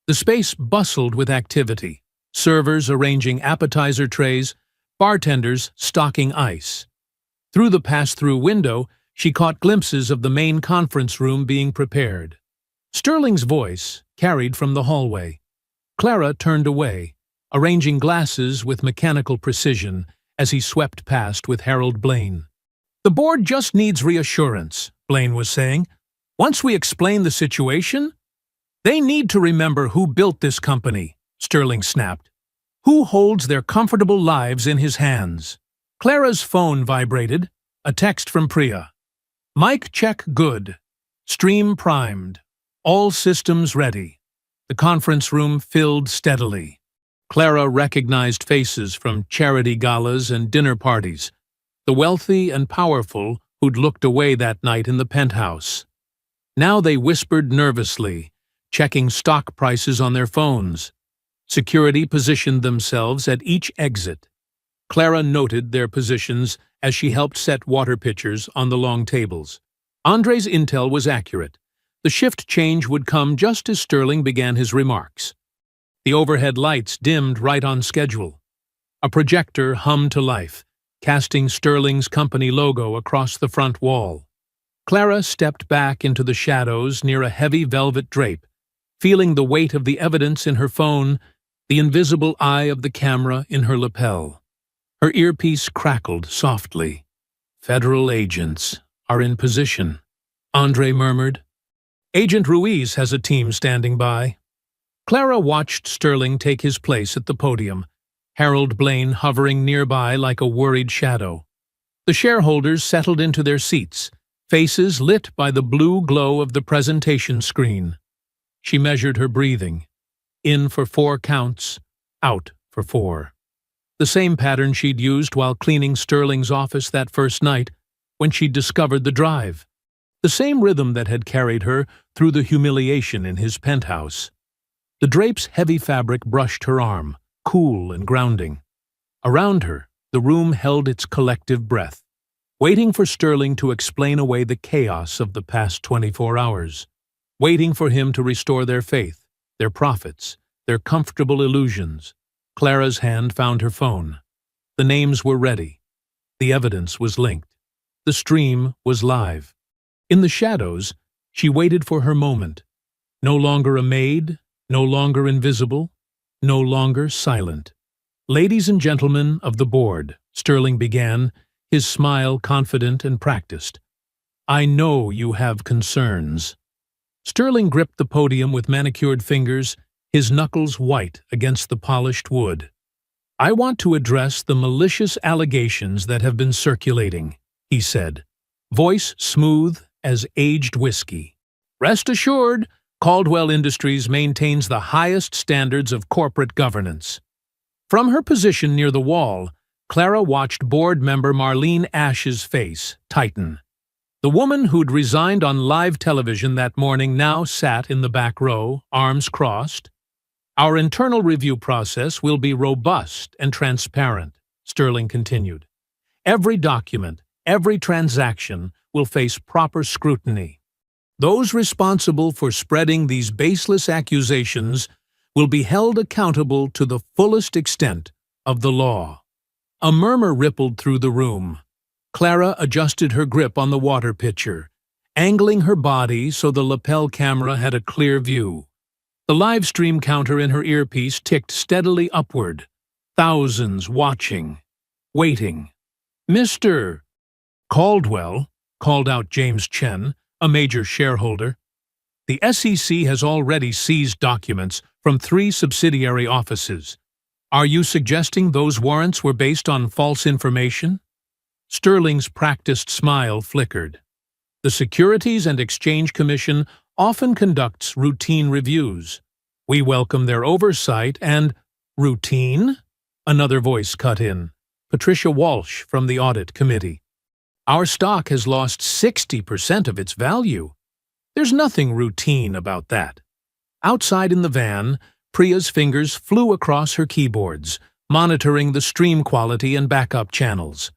The space bustled with activity, servers arranging appetizer trays, bartenders stocking ice. Through the pass-through window, she caught glimpses of the main conference room being prepared. Sterling's voice carried from the hallway. Clara turned away, arranging glasses with mechanical precision as he swept past with Harold Blaine. The board just needs reassurance, Blaine was saying. Once we explain the situation, they need to remember who built this company, Sterling snapped. Who holds their comfortable lives in his hands? Clara's phone vibrated. A text from Priya. Mic check good. Stream primed. All systems ready. The conference room filled steadily. Clara recognized faces from charity galas and dinner parties, the wealthy and powerful who'd looked away that night in the penthouse. Now they whispered nervously, checking stock prices on their phones. Security positioned themselves at each exit. Clara noted their positions as she helped set water pitchers on the long tables. Andre's intel was accurate. The shift change would come just as Sterling began his remarks. The overhead lights dimmed right on schedule. A projector hummed to life, casting Sterling's company logo across the front wall. Clara stepped back into the shadows near a heavy velvet drape, feeling the weight of the evidence in her phone, the invisible eye of the camera in her lapel. Her earpiece crackled softly. "Federal agents are in position," Andre murmured. "Agent Ruiz has a team standing by." Clara watched Sterling take his place at the podium, Harold Blaine hovering nearby like a worried shadow. The shareholders settled into their seats, faces lit by the blue glow of the presentation screen. She measured her breathing. In for 4 counts, out for 4. The same pattern she'd used while cleaning Sterling's office that first night when she'd discovered the drive. The same rhythm that had carried her through the humiliation in his penthouse. The drape's heavy fabric brushed her arm, cool and grounding. Around her, the room held its collective breath, waiting for Sterling to explain away the chaos of the past 24 hours, waiting for him to restore their faith, their profits, their comfortable illusions. Clara's hand found her phone. The names were ready. The evidence was linked. The stream was live. In the shadows, she waited for her moment. No longer a maid, no longer invisible, no longer silent. "Ladies and gentlemen of the board," Sterling began, his smile confident and practiced. "I know you have concerns." Sterling gripped the podium with manicured fingers, his knuckles white against the polished wood. "I want to address the malicious allegations that have been circulating," he said, voice smooth as aged whiskey. "Rest assured, Caldwell Industries maintains the highest standards of corporate governance." From her position near the wall, Clara watched board member Marlene Ash's face tighten. The woman who'd resigned on live television that morning now sat in the back row, arms crossed. "Our internal review process will be robust and transparent," Sterling continued. "Every document, every transaction will face proper scrutiny. Those responsible for spreading these baseless accusations will be held accountable to the fullest extent of the law." A murmur rippled through the room. Clara adjusted her grip on the water pitcher, angling her body so the lapel camera had a clear view. The live stream counter in her earpiece ticked steadily upward. Thousands watching, waiting. "Mr. Caldwell," called out James Chen, a major shareholder. "The SEC has already seized documents from 3 subsidiary offices. Are you suggesting those warrants were based on false information?" Sterling's practiced smile flickered. "The Securities and Exchange Commission often conducts routine reviews. We welcome their oversight and—" "Routine?" Another voice cut in. Patricia Walsh from the Audit Committee. "Our stock has lost 60% of its value. There's nothing routine about that." Outside in the van, Priya's fingers flew across her keyboards, monitoring the stream quality and backup channels.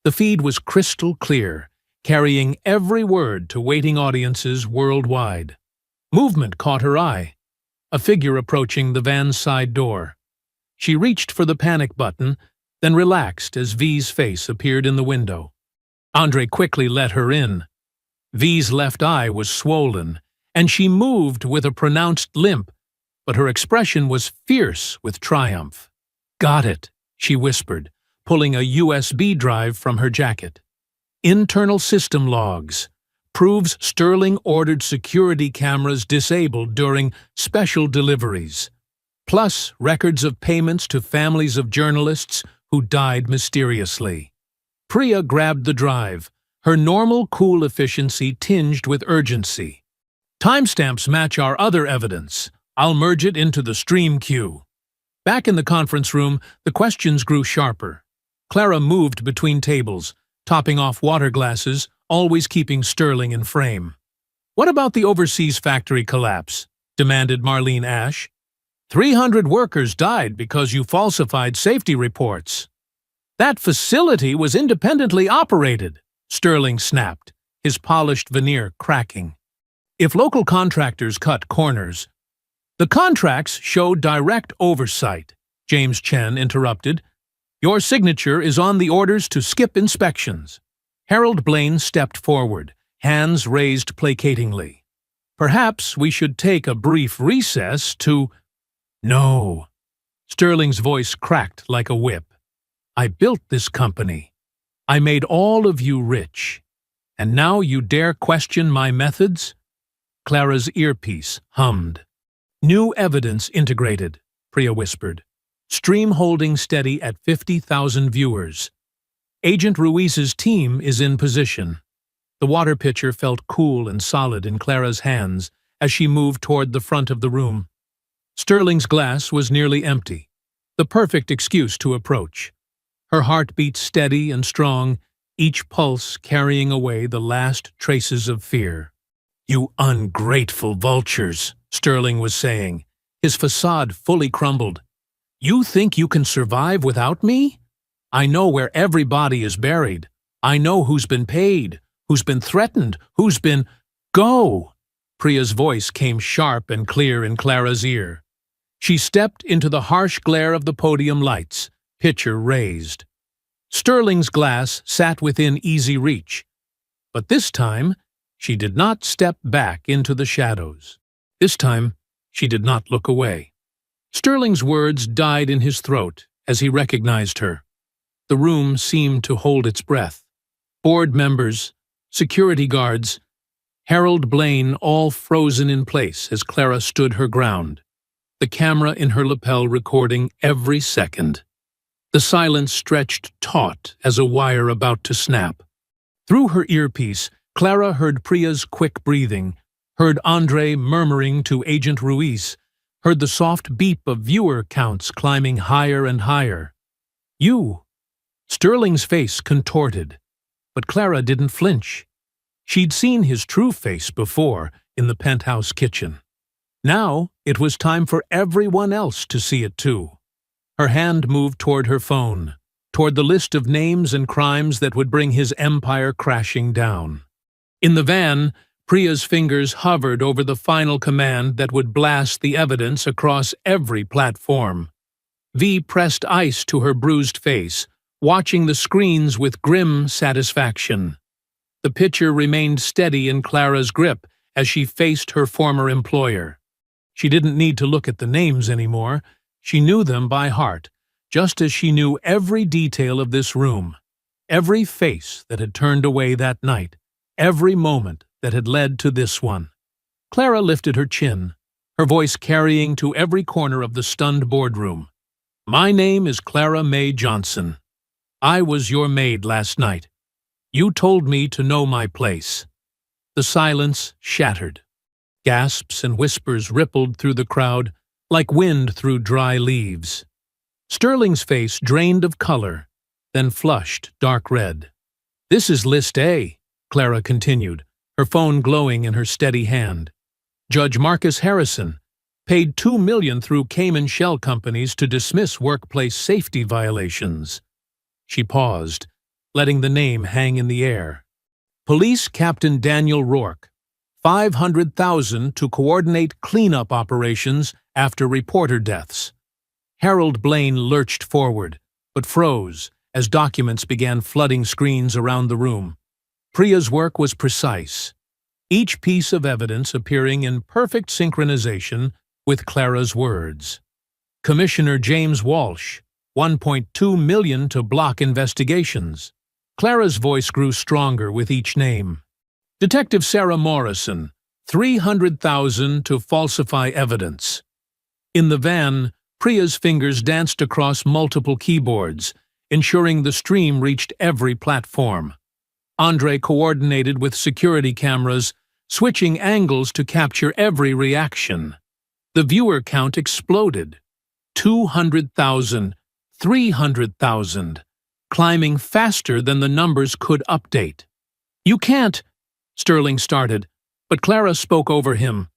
The feed was crystal clear, carrying every word to waiting audiences worldwide. Movement caught her eye. A figure approaching the van's side door. She reached for the panic button, then relaxed as V's face appeared in the window. Andre quickly let her in. V's left eye was swollen, and she moved with a pronounced limp, but her expression was fierce with triumph. "Got it," she whispered, pulling a USB drive from her jacket. "Internal system logs. Proves Sterling ordered security cameras disabled during special deliveries." plus records of payments to families of journalists who died mysteriously. Priya grabbed the drive, her normal cool efficiency tinged with urgency. Timestamps match our other evidence. I'll merge it into the stream queue. Back in the conference room, the questions grew sharper. Clara moved between tables, topping off water glasses, always keeping Sterling in frame. "What about the overseas factory collapse?" demanded Marlene Ash. 300 workers died because you falsified safety reports. "That facility was independently operated," Sterling snapped, his polished veneer cracking. "If local contractors cut corners—" "The contracts show direct oversight," James Chen interrupted. "Your signature is on the orders to skip inspections." Harold Blaine stepped forward, hands raised placatingly. "Perhaps we should take a brief recess to—" "No." Sterling's voice cracked like a whip. "I built this company. I made all of you rich. And now you dare question my methods?" Clara's earpiece hummed. "New evidence integrated," Priya whispered. "Stream holding steady at 50,000 viewers. Agent Ruiz's team is in position." The water pitcher felt cool and solid in Clara's hands as she moved toward the front of the room. Sterling's glass was nearly empty, the perfect excuse to approach. Her heart beat steady and strong, each pulse carrying away the last traces of fear. "You ungrateful vultures," Sterling was saying, his facade fully crumbled. "You think you can survive without me? I know where every body is buried. I know who's been paid, who's been threatened, who's been— Go!" Priya's voice came sharp and clear in Clara's ear. She stepped into the harsh glare of the podium lights, pitcher raised. Sterling's glass sat within easy reach, but this time she did not step back into the shadows. This time she did not look away. Sterling's words died in his throat as he recognized her. The room seemed to hold its breath. Board members, security guards, Harold Blaine all frozen in place as Clara stood her ground, the camera in her lapel recording every second. The silence stretched taut as a wire about to snap. Through her earpiece, Clara heard Priya's quick breathing, heard Andre murmuring to Agent Ruiz, heard the soft beep of viewer counts climbing higher and higher. "You!" Sterling's face contorted, but Clara didn't flinch. She'd seen his true face before in the penthouse kitchen. Now it was time for everyone else to see it too. Her hand moved toward her phone, toward the list of names and crimes that would bring his empire crashing down. In the van, Priya's fingers hovered over the final command that would blast the evidence across every platform. V pressed ice to her bruised face, watching the screens with grim satisfaction. The pitcher remained steady in Clara's grip as she faced her former employer. She didn't need to look at the names anymore. She knew them by heart, just as she knew every detail of this room, every face that had turned away that night, every moment that had led to this one. Clara lifted her chin, her voice carrying to every corner of the stunned boardroom. "My name is Clara May Johnson. I was your maid last night. You told me to know my place." The silence shattered. Gasps and whispers rippled through the crowd like wind through dry leaves. Sterling's face drained of color, then flushed dark red. "This is List A," Clara continued, her phone glowing in her steady hand. "Judge Marcus Harrison paid $2 million through Cayman shell companies to dismiss workplace safety violations." She paused, letting the name hang in the air. "Police Captain Daniel Rourke, $500,000 to coordinate cleanup operations after reporter deaths." Harold Blaine lurched forward, but froze as documents began flooding screens around the room. Priya's work was precise, each piece of evidence appearing in perfect synchronization with Clara's words. "Commissioner James Walsh, $1.2 million to block investigations." Clara's voice grew stronger with each name. "Detective Sarah Morrison, $300,000 to falsify evidence." In the van, Priya's fingers danced across multiple keyboards, ensuring the stream reached every platform. Andre coordinated with security cameras, switching angles to capture every reaction. The viewer count exploded. 200,000, 300,000, climbing faster than the numbers could update. "You can't," Sterling started, but Clara spoke over him.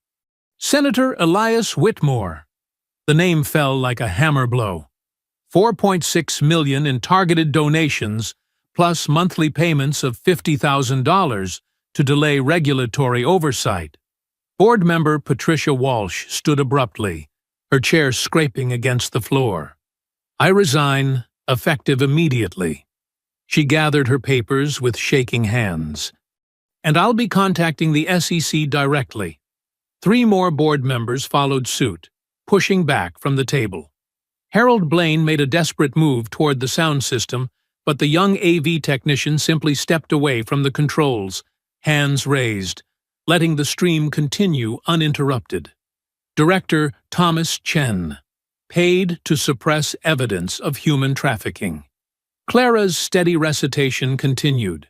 "Senator Elias Whitmore." The name fell like a hammer blow. 4.6 million in targeted donations, plus monthly payments of $50,000 to delay regulatory oversight. Board member Patricia Walsh stood abruptly, her chair scraping against the floor. "I resign, effective immediately." She gathered her papers with shaking hands. "And I'll be contacting the SEC directly." 3 more board members followed suit, pushing back from the table. Harold Blaine made a desperate move toward the sound system, but the young AV technician simply stepped away from the controls, hands raised, letting the stream continue uninterrupted. Director Thomas Chen, paid to suppress evidence of human trafficking. Clara's steady recitation continued.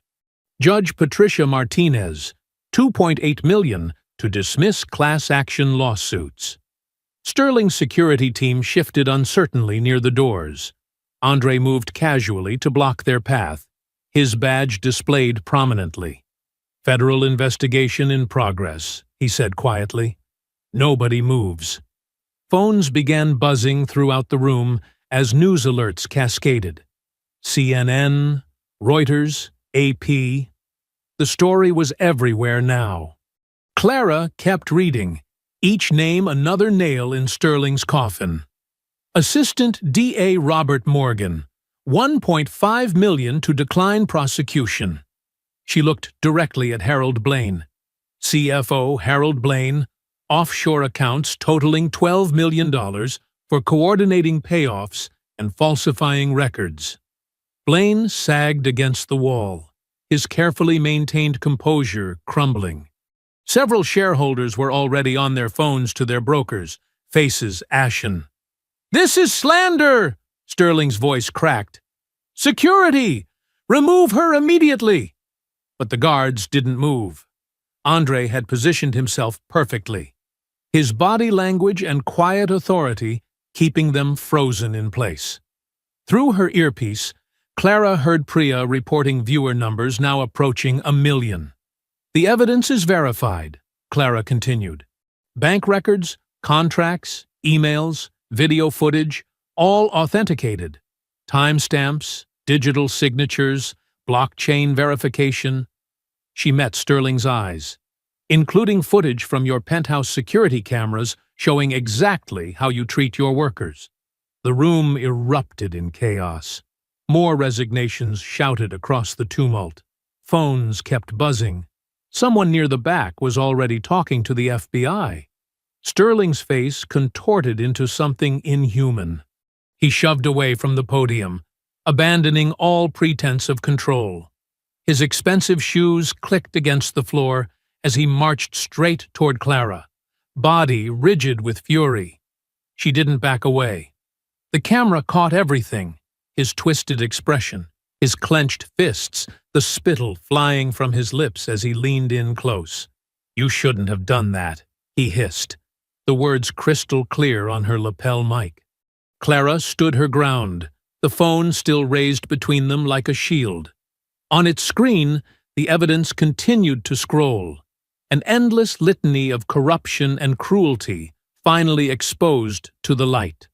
Judge Patricia Martinez, 2.8 million to dismiss class action lawsuits. Sterling's security team shifted uncertainly near the doors. Andre moved casually to block their path, his badge displayed prominently. "Federal investigation in progress," he said quietly. Nobody moves. Phones began buzzing throughout the room as news alerts cascaded. CNN, Reuters, AP. The story was everywhere now. Clara kept reading, each name another nail in Sterling's coffin. Assistant DA Robert Morgan, 1.5 million to decline prosecution. She looked directly at Harold Blaine. CFO Harold Blaine, offshore accounts totaling $12 million for coordinating payoffs and falsifying records. Blaine sagged against the wall, his carefully maintained composure crumbling. Several shareholders were already on their phones to their brokers, faces ashen. "This is slander!" Sterling's voice cracked. "Security! Remove her immediately!" But the guards didn't move. Andre had positioned himself perfectly, his body language and quiet authority keeping them frozen in place. Through her earpiece, Clara heard Priya reporting viewer numbers now approaching 1 million. "The evidence is verified," Clara continued. "Bank records, contracts, emails, video footage, all authenticated. Timestamps, digital signatures, blockchain verification." She met Sterling's eyes. "Including footage from your penthouse security cameras showing exactly how you treat your workers." The room erupted in chaos. More resignations shouted across the tumult. Phones kept buzzing. Someone near the back was already talking to the FBI. Sterling's face contorted into something inhuman. He shoved away from the podium, abandoning all pretense of control. His expensive shoes clicked against the floor as he marched straight toward Clara, body rigid with fury. She didn't back away. The camera caught everything, his twisted expression, his clenched fists, the spittle flying from his lips as he leaned in close. "You shouldn't have done that," he hissed, the words crystal clear on her lapel mic. Clara stood her ground, the phone still raised between them like a shield. On its screen, the evidence continued to scroll, an endless litany of corruption and cruelty finally exposed to the light.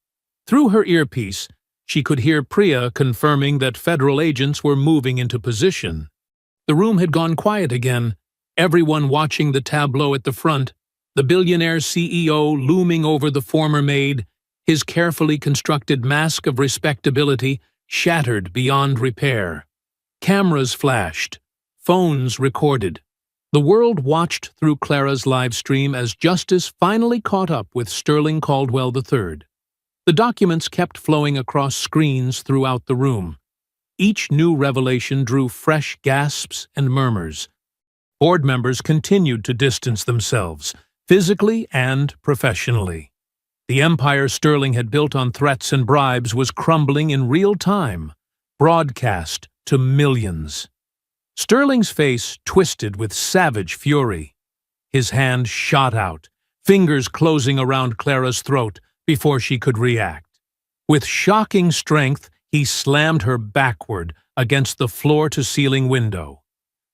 Through her earpiece, she could hear Priya confirming that federal agents were moving into position. The room had gone quiet again, everyone watching the tableau at the front, the billionaire CEO looming over the former Maid, his carefully constructed mask of respectability shattered beyond repair. Cameras flashed. Phones recorded. The world watched through Clara's live stream as justice finally caught up with Sterling Caldwell III. The documents kept flowing across screens throughout the room. Each new revelation drew fresh gasps and murmurs. Board members continued to distance themselves, physically and professionally. The empire Sterling had built on threats and bribes was crumbling in real time, broadcast to millions. Sterling's face twisted with savage fury. His hand shot out, fingers closing around Clara's throat before she could react. With shocking strength, he slammed her backward against the floor-to-ceiling window.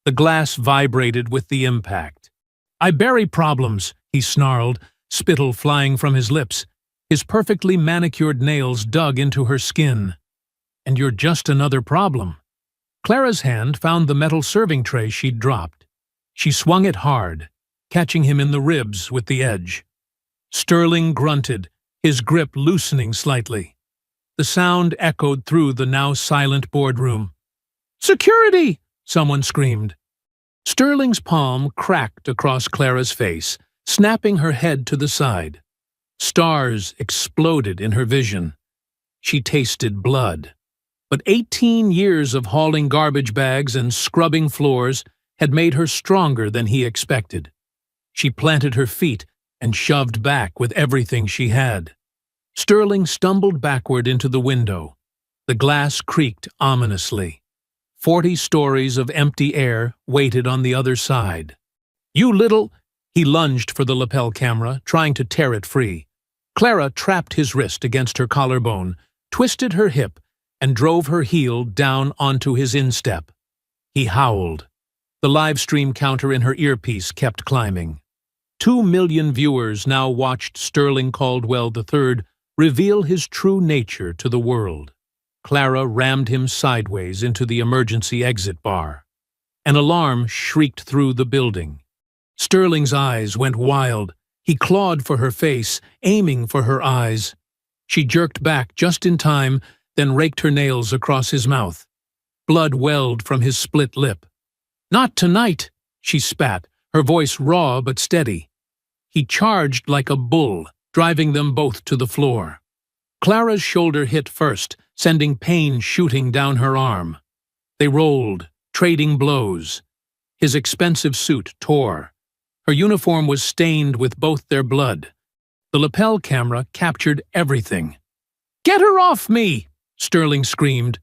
The glass vibrated with the impact. "I bury problems," he snarled, spittle flying from his lips. His perfectly manicured nails dug into her skin. "And you're just another problem." Clara's hand found the metal serving tray she'd dropped. She swung it hard, catching him in the ribs with the edge. Sterling grunted, his grip loosening slightly. The sound echoed through the now silent boardroom. "Security!" someone screamed. Sterling's palm cracked across Clara's face, snapping her head to the side. Stars exploded in her vision. She tasted blood. But 18 years of hauling garbage bags and scrubbing floors had made her stronger than he expected. She planted her feet and shoved back with everything she had. Sterling stumbled backward into the window. The glass creaked ominously. 40 stories of empty air waited on the other side. "You little—" He lunged for the lapel camera, trying to tear it free. Clara trapped his wrist against her collarbone, twisted her hip, and drove her heel down onto his instep. He howled. The live stream counter in her earpiece kept climbing. 2 million viewers now watched Sterling Caldwell III reveal his true nature to the world. Clara rammed him sideways into the emergency exit bar. An alarm shrieked through the building. Sterling's eyes went wild. He clawed for her face, aiming for her eyes. She jerked back just in time, then raked her nails across his mouth. Blood welled from his split lip. "Not tonight," she spat, her voice raw but steady. He charged like a bull, driving them both to the floor. Clara's shoulder hit first, sending pain shooting down her arm. They rolled, trading blows. His expensive suit tore. Her uniform was stained with both their blood. The lapel camera captured everything. "Get her off me!" Sterling screamed.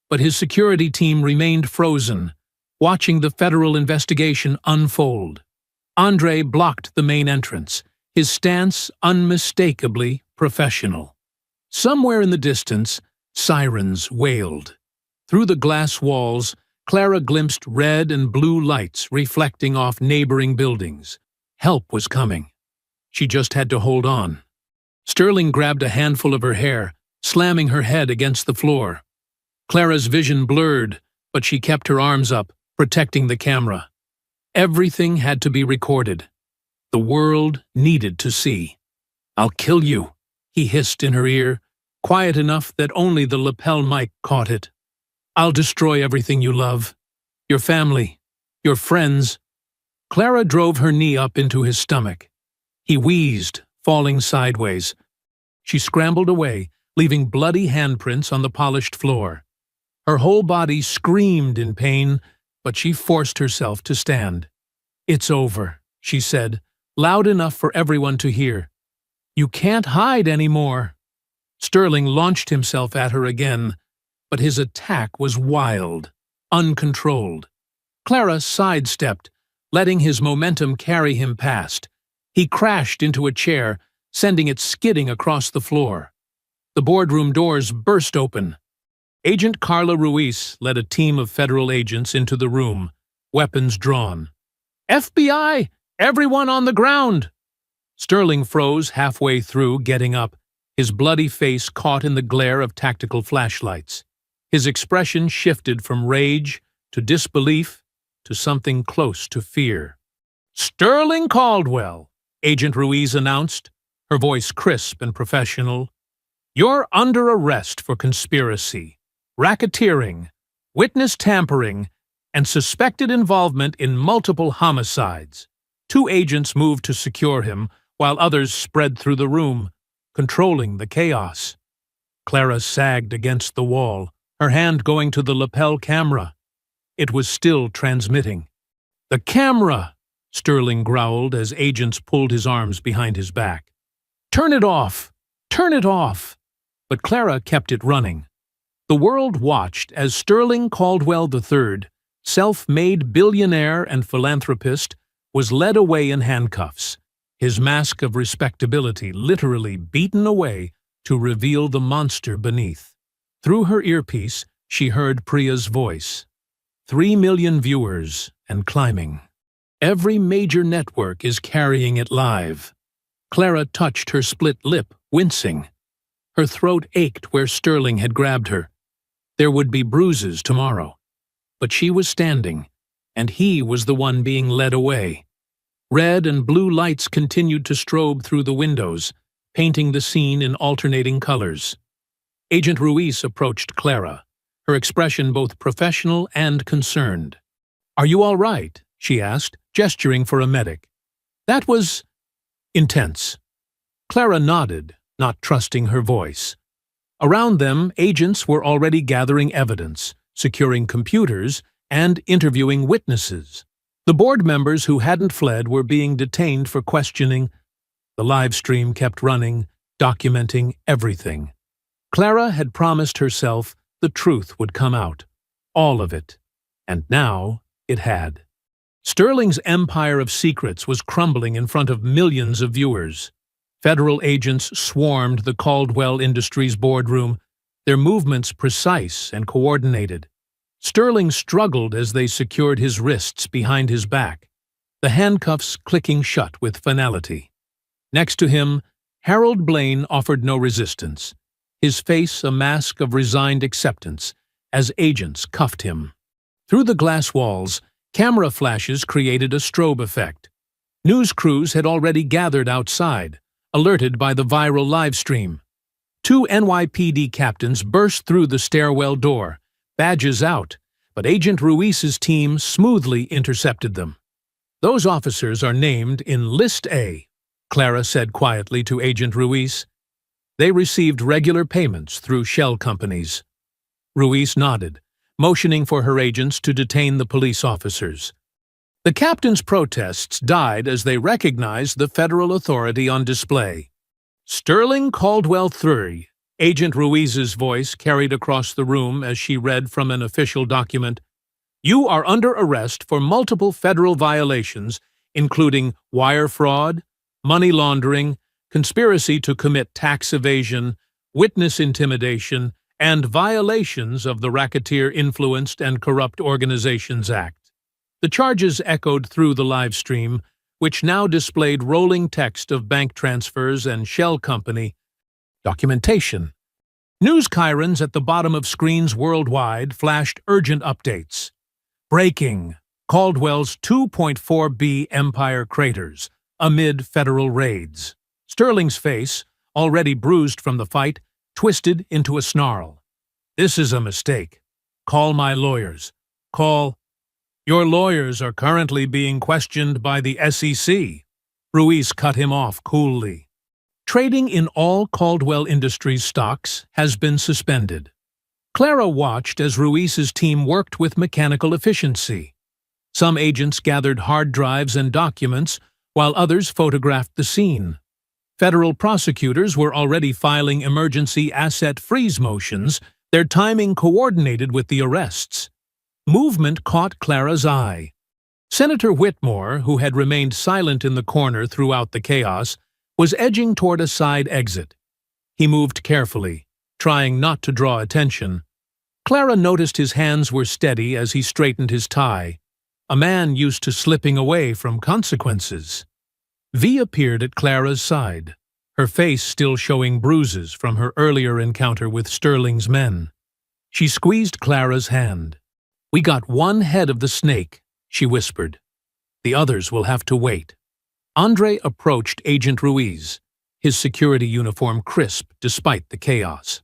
But his security team remained frozen, watching the federal investigation unfold. Andre blocked the main entrance, his stance unmistakably professional. Somewhere in the distance, sirens wailed. Through the glass walls, Clara glimpsed red and blue lights reflecting off neighboring buildings. Help was coming. She just had to hold on. Sterling grabbed a handful of her hair, slamming her head against the floor. Clara's vision blurred, but she kept her arms up, protecting the camera. Everything had to be recorded. The world needed to see. "I'll kill you," he hissed in her ear, quiet enough that only the lapel mic caught it. "I'll destroy everything you love. Your family, your friends." Clara drove her knee up into his stomach. He wheezed, falling sideways. She scrambled away, leaving bloody handprints on the polished floor. Her whole body screamed in pain, but she forced herself to stand. "It's over," she said, loud enough for everyone to hear. "You can't hide anymore." Sterling launched himself at her again, but his attack was wild, uncontrolled. Clara sidestepped, letting his momentum carry him past. He crashed into a chair, sending it skidding across the floor. The boardroom doors burst open. Agent Carla Ruiz led a team of federal agents into the room, weapons drawn. "FBI! Everyone on the ground!" Sterling froze halfway through, getting up, his bloody face caught in the glare of tactical flashlights. His expression shifted from rage to disbelief to something close to fear. "Sterling Caldwell," Agent Ruiz announced, her voice crisp and professional. "You're under arrest for conspiracy, racketeering, witness tampering, and suspected involvement in multiple homicides." 2 agents moved to secure him, while others spread through the room, controlling the chaos. Clara sagged against the wall, her hand going to the lapel camera. It was still transmitting. "The camera!" Sterling growled as agents pulled his arms behind his back. "Turn it off!" "Turn it off!" But Clara kept it running. The world watched as Sterling Caldwell III, self-made billionaire and philanthropist, was led away in handcuffs, his mask of respectability literally beaten away to reveal the monster beneath. Through her earpiece, she heard Priya's voice. 3 million viewers and climbing. Every major network is carrying it live. Clara touched her split lip, wincing. Her throat ached where Sterling had grabbed her. There would be bruises tomorrow. But she was standing, and he was the one being led away. Red and blue lights continued to strobe through the windows, painting the scene in alternating colors. Agent Ruiz approached Clara, her expression both professional and concerned. "Are you all right?" she asked, gesturing for a medic. "That was intense." Clara nodded, not trusting her voice. Around them, agents were already gathering evidence, securing computers, and interviewing witnesses. The board members who hadn't fled were being detained for questioning. The live stream kept running, documenting everything. Clara had promised herself the truth would come out, all of it, and now it had. Sterling's empire of secrets was crumbling in front of millions of viewers. Federal agents swarmed the Caldwell Industries boardroom, their movements precise and coordinated. Sterling struggled as they secured his wrists behind his back, the handcuffs clicking shut with finality. Next to him, Harold Blaine offered no resistance, his face a mask of resigned acceptance, as agents cuffed him. Through the glass walls, camera flashes created a strobe effect. News crews had already gathered outside, alerted by the viral live stream. 2 NYPD captains burst through the stairwell door, badges out, but Agent Ruiz's team smoothly intercepted them. "Those officers are named in List A," Clara said quietly to Agent Ruiz. "They received regular payments through shell companies." Ruiz nodded, motioning for her agents to detain the police officers. The captains' protests died as they recognized the federal authority on display. "Sterling Caldwell III," Agent Ruiz's voice carried across the room as she read from an official document. "You are under arrest for multiple federal violations, including wire fraud, money laundering, conspiracy to commit tax evasion, witness intimidation, and violations of the Racketeer Influenced and Corrupt Organizations Act." The charges echoed through the live stream, which now displayed rolling text of bank transfers and shell company documentation. News chyrons at the bottom of screens worldwide flashed urgent updates. Breaking: Caldwell's 2.4B empire craters amid federal raids. Sterling's face, already bruised from the fight, twisted into a snarl. "This is a mistake. Call my lawyers. Call—" "Your lawyers are currently being questioned by the SEC." Ruiz cut him off coolly. Trading in all Caldwell Industries stocks has been suspended. Clara watched as Ruiz's team worked with mechanical efficiency. Some agents gathered hard drives and documents, while others photographed the scene. Federal prosecutors were already filing emergency asset freeze motions, their timing coordinated with the arrests. Movement caught Clara's eye. Senator Whitmore, who had remained silent in the corner throughout the chaos, was edging toward a side exit. He moved carefully, trying not to draw attention. Clara noticed his hands were steady as he straightened his tie, a man used to slipping away from consequences. V appeared at Clara's side, her face still showing bruises from her earlier encounter with Sterling's men. She squeezed Clara's hand. "We got one head of the snake," she whispered. "The others will have to wait." Andre approached Agent Ruiz, his security uniform crisp despite the chaos.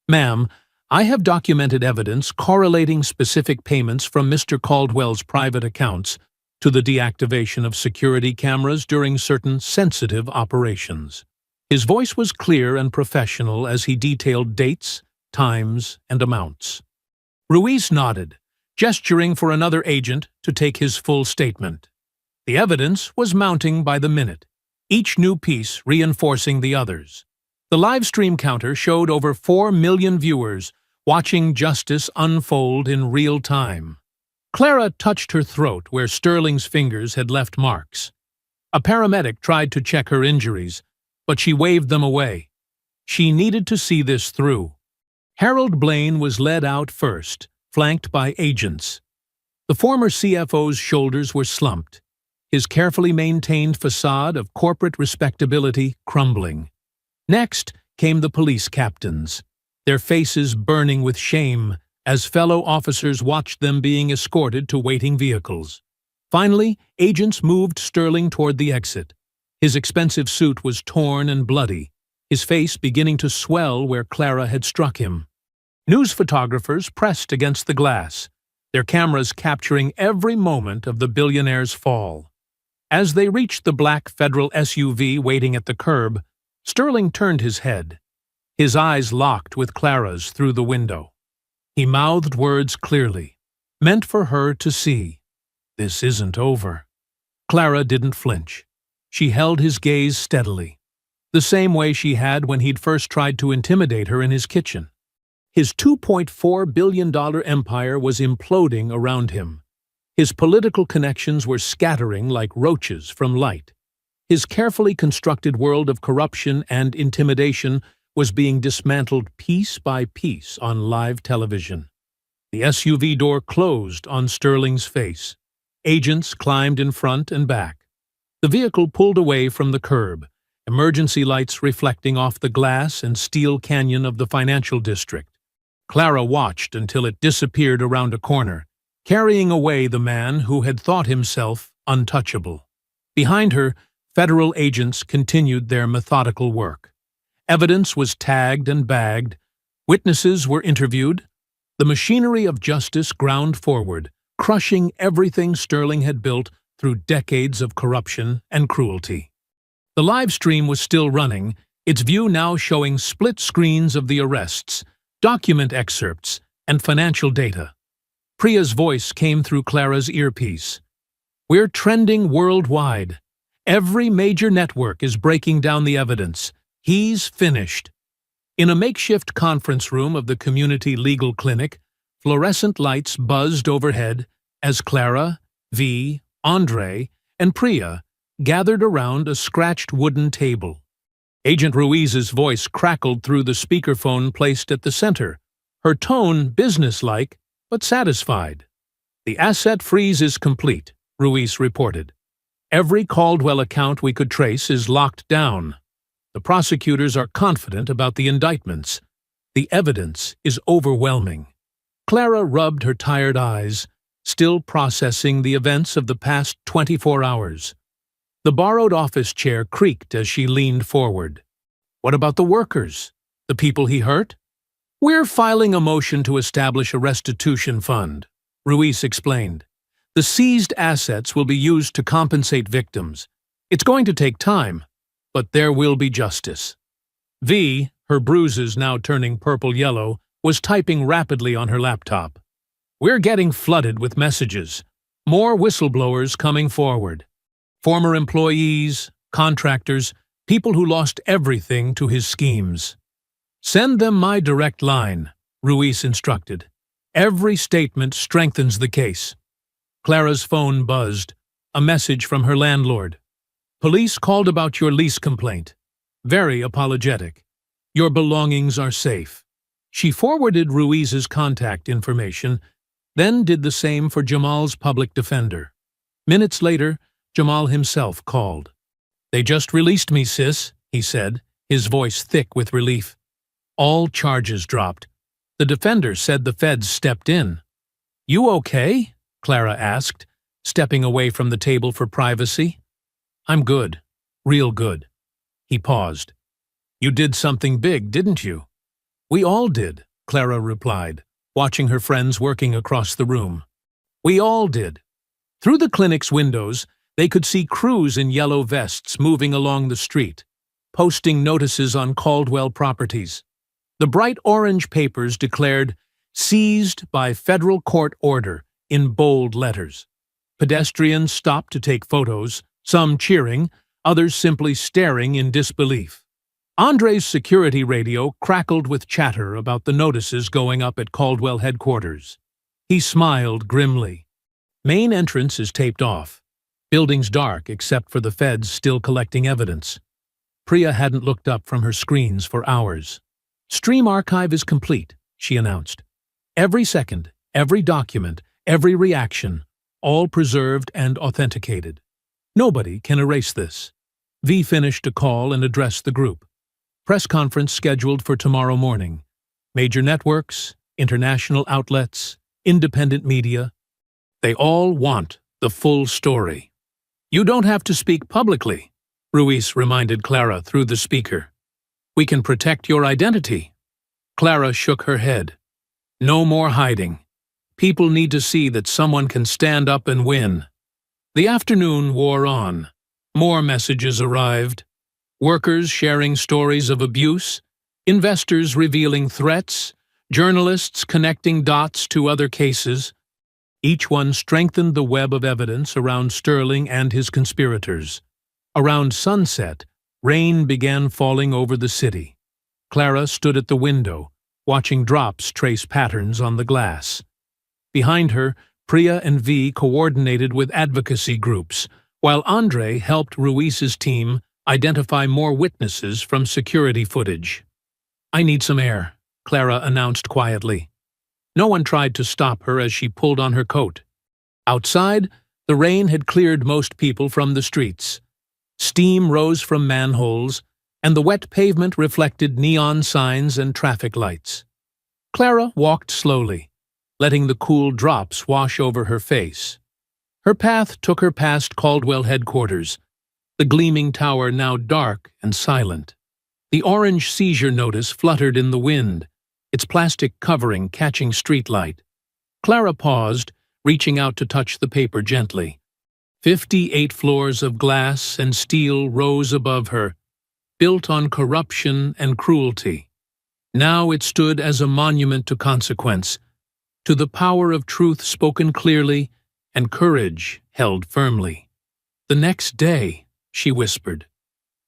"Ma'am, I have documented evidence correlating specific payments from Mr. Caldwell's private accounts to the deactivation of security cameras during certain sensitive operations." His voice was clear and professional as he detailed dates, times, and amounts. Ruiz nodded, gesturing for another agent to take his full statement. The evidence was mounting by the minute, each new piece reinforcing the others. The live stream counter showed over 4 million viewers watching justice unfold in real time. Clara touched her throat where Sterling's fingers had left marks. A paramedic tried to check her injuries, but she waved them away. She needed to see this through. Harold Blaine was led out first, flanked by agents. The former CFO's shoulders were slumped, his carefully maintained facade of corporate respectability crumbling. Next came the police captains, their faces burning with shame as fellow officers watched them being escorted to waiting vehicles. Finally, agents moved Sterling toward the exit. His expensive suit was torn and bloody, his face beginning to swell where Clara had struck him. News photographers pressed against the glass, their cameras capturing every moment of the billionaire's fall. As they reached the black federal SUV waiting at the curb, Sterling turned his head. His eyes locked with Clara's through the window. He mouthed words clearly, meant for her to see. "This isn't over." Clara didn't flinch. She held his gaze steadily, the same way she had when he'd first tried to intimidate her in his kitchen. His $2.4 billion empire was imploding around him. His political connections were scattering like roaches from light. His carefully constructed world of corruption and intimidation was being dismantled piece by piece on live television. The SUV door closed on Sterling's face. Agents climbed in front and back. The vehicle pulled away from the curb, emergency lights reflecting off the glass and steel canyon of the financial district. Clara watched until it disappeared around a corner, carrying away the man who had thought himself untouchable. Behind her, federal agents continued their methodical work. Evidence was tagged and bagged, witnesses were interviewed. The machinery of justice ground forward, crushing everything Sterling had built through decades of corruption and cruelty. The live stream was still running, its view now showing split screens of the arrests, document excerpts, and financial data. Priya's voice came through Clara's earpiece. "We're trending worldwide. Every major network is breaking down the evidence. He's finished." In a makeshift conference room of the community legal clinic, fluorescent lights buzzed overhead as Clara, V, Andre, and Priya gathered around a scratched wooden table. Agent Ruiz's voice crackled through the speakerphone placed at the center, her tone businesslike but satisfied. "The asset freeze is complete," Ruiz reported. "Every Caldwell account we could trace is locked down. The prosecutors are confident about the indictments. The evidence is overwhelming." Clara rubbed her tired eyes, still processing the events of the past 24 hours. The borrowed office chair creaked as she leaned forward. "What about the workers? The people he hurt?" "We're filing a motion to establish a restitution fund," Ruiz explained. "The seized assets will be used to compensate victims. It's going to take time, but there will be justice." V, her bruises now turning purple-yellow, was typing rapidly on her laptop. "We're getting flooded with messages. More whistleblowers coming forward. Former employees, contractors, people who lost everything to his schemes. Send them my direct line," Ruiz instructed. "Every statement strengthens the case." Clara's phone buzzed, a message from her landlord. "Police called about your lease complaint. Very apologetic. Your belongings are safe." She forwarded Ruiz's contact information, then did the same for Jamal's public defender. Minutes later, Jamal himself called. "They just released me, sis," he said, his voice thick with relief. All charges dropped. The defender said the feds stepped in. "You okay?" Clara asked, stepping away from the table for privacy. "I'm good. Real good." He paused. "You did something big, didn't you?" "We all did," Clara replied, watching her friends working across the room. "We all did." Through the clinic's windows, they could see crews in yellow vests moving along the street, posting notices on Caldwell properties. The bright orange papers declared, "Seized by federal court order," in bold letters. Pedestrians stopped to take photos, some cheering, others simply staring in disbelief. Andre's security radio crackled with chatter about the notices going up at Caldwell headquarters. He smiled grimly. Main entrance is taped off. Building's dark except for the feds still collecting evidence. Priya hadn't looked up from her screens for hours. Stream archive is complete, she announced. Every second, every document, every reaction, all preserved and authenticated. Nobody can erase this. V finished a call and addressed the group. Press conference scheduled for tomorrow morning. Major networks, international outlets, independent media. They all want the full story. You don't have to speak publicly, Ruiz reminded Clara through the speaker. We can protect your identity. Clara shook her head. No more hiding. People need to see that someone can stand up and win. The afternoon wore on. More messages arrived. Workers sharing stories of abuse, investors revealing threats, journalists connecting dots to other cases. Each one strengthened the web of evidence around Sterling and his conspirators. Around sunset, rain began falling over the city. Clara stood at the window, watching drops trace patterns on the glass. Behind her, Priya and V coordinated with advocacy groups, while Andre helped Ruiz's team identify more witnesses from security footage. I need some air, Clara announced quietly. No one tried to stop her as she pulled on her coat. Outside, the rain had cleared most people from the streets. Steam rose from manholes, and the wet pavement reflected neon signs and traffic lights. Clara walked slowly, letting the cool drops wash over her face. Her path took her past Caldwell headquarters, the gleaming tower now dark and silent. The orange seizure notice fluttered in the wind, its plastic covering catching streetlight. Clara paused, reaching out to touch the paper gently. 58 floors of glass and steel rose above her, built on corruption and cruelty. Now it stood as a monument to consequence, to the power of truth spoken clearly and courage held firmly. The next day, she whispered,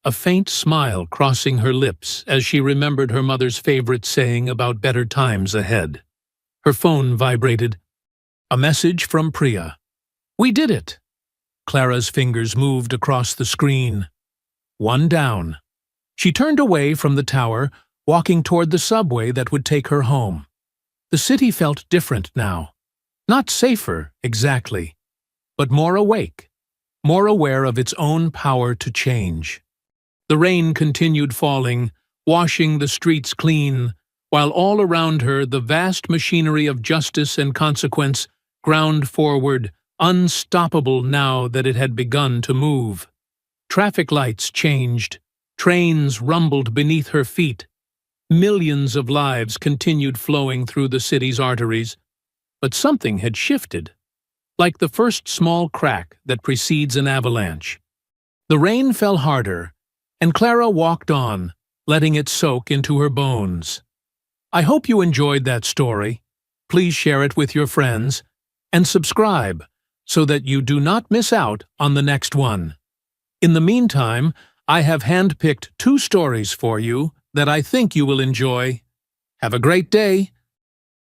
a faint smile crossing her lips as she remembered her mother's favorite saying about better times ahead. Her phone vibrated. A message from Priya. We did it. Clara's fingers moved across the screen. One down. She turned away from the tower, walking toward the subway that would take her home. The city felt different now. Not safer, exactly, but more awake, more aware of its own power to change. The rain continued falling, washing the streets clean, while all around her the vast machinery of justice and consequence ground forward, unstoppable now that it had begun to move. Traffic lights changed, trains rumbled beneath her feet. Millions of lives continued flowing through the city's arteries, but something had shifted, like the first small crack that precedes an avalanche. The rain fell harder, and Clara walked on, letting it soak into her bones. I hope you enjoyed that story. Please share it with your friends, and subscribe so that you do not miss out on the next one. In the meantime, I have handpicked 2 stories for you that I think you will enjoy. Have a great day.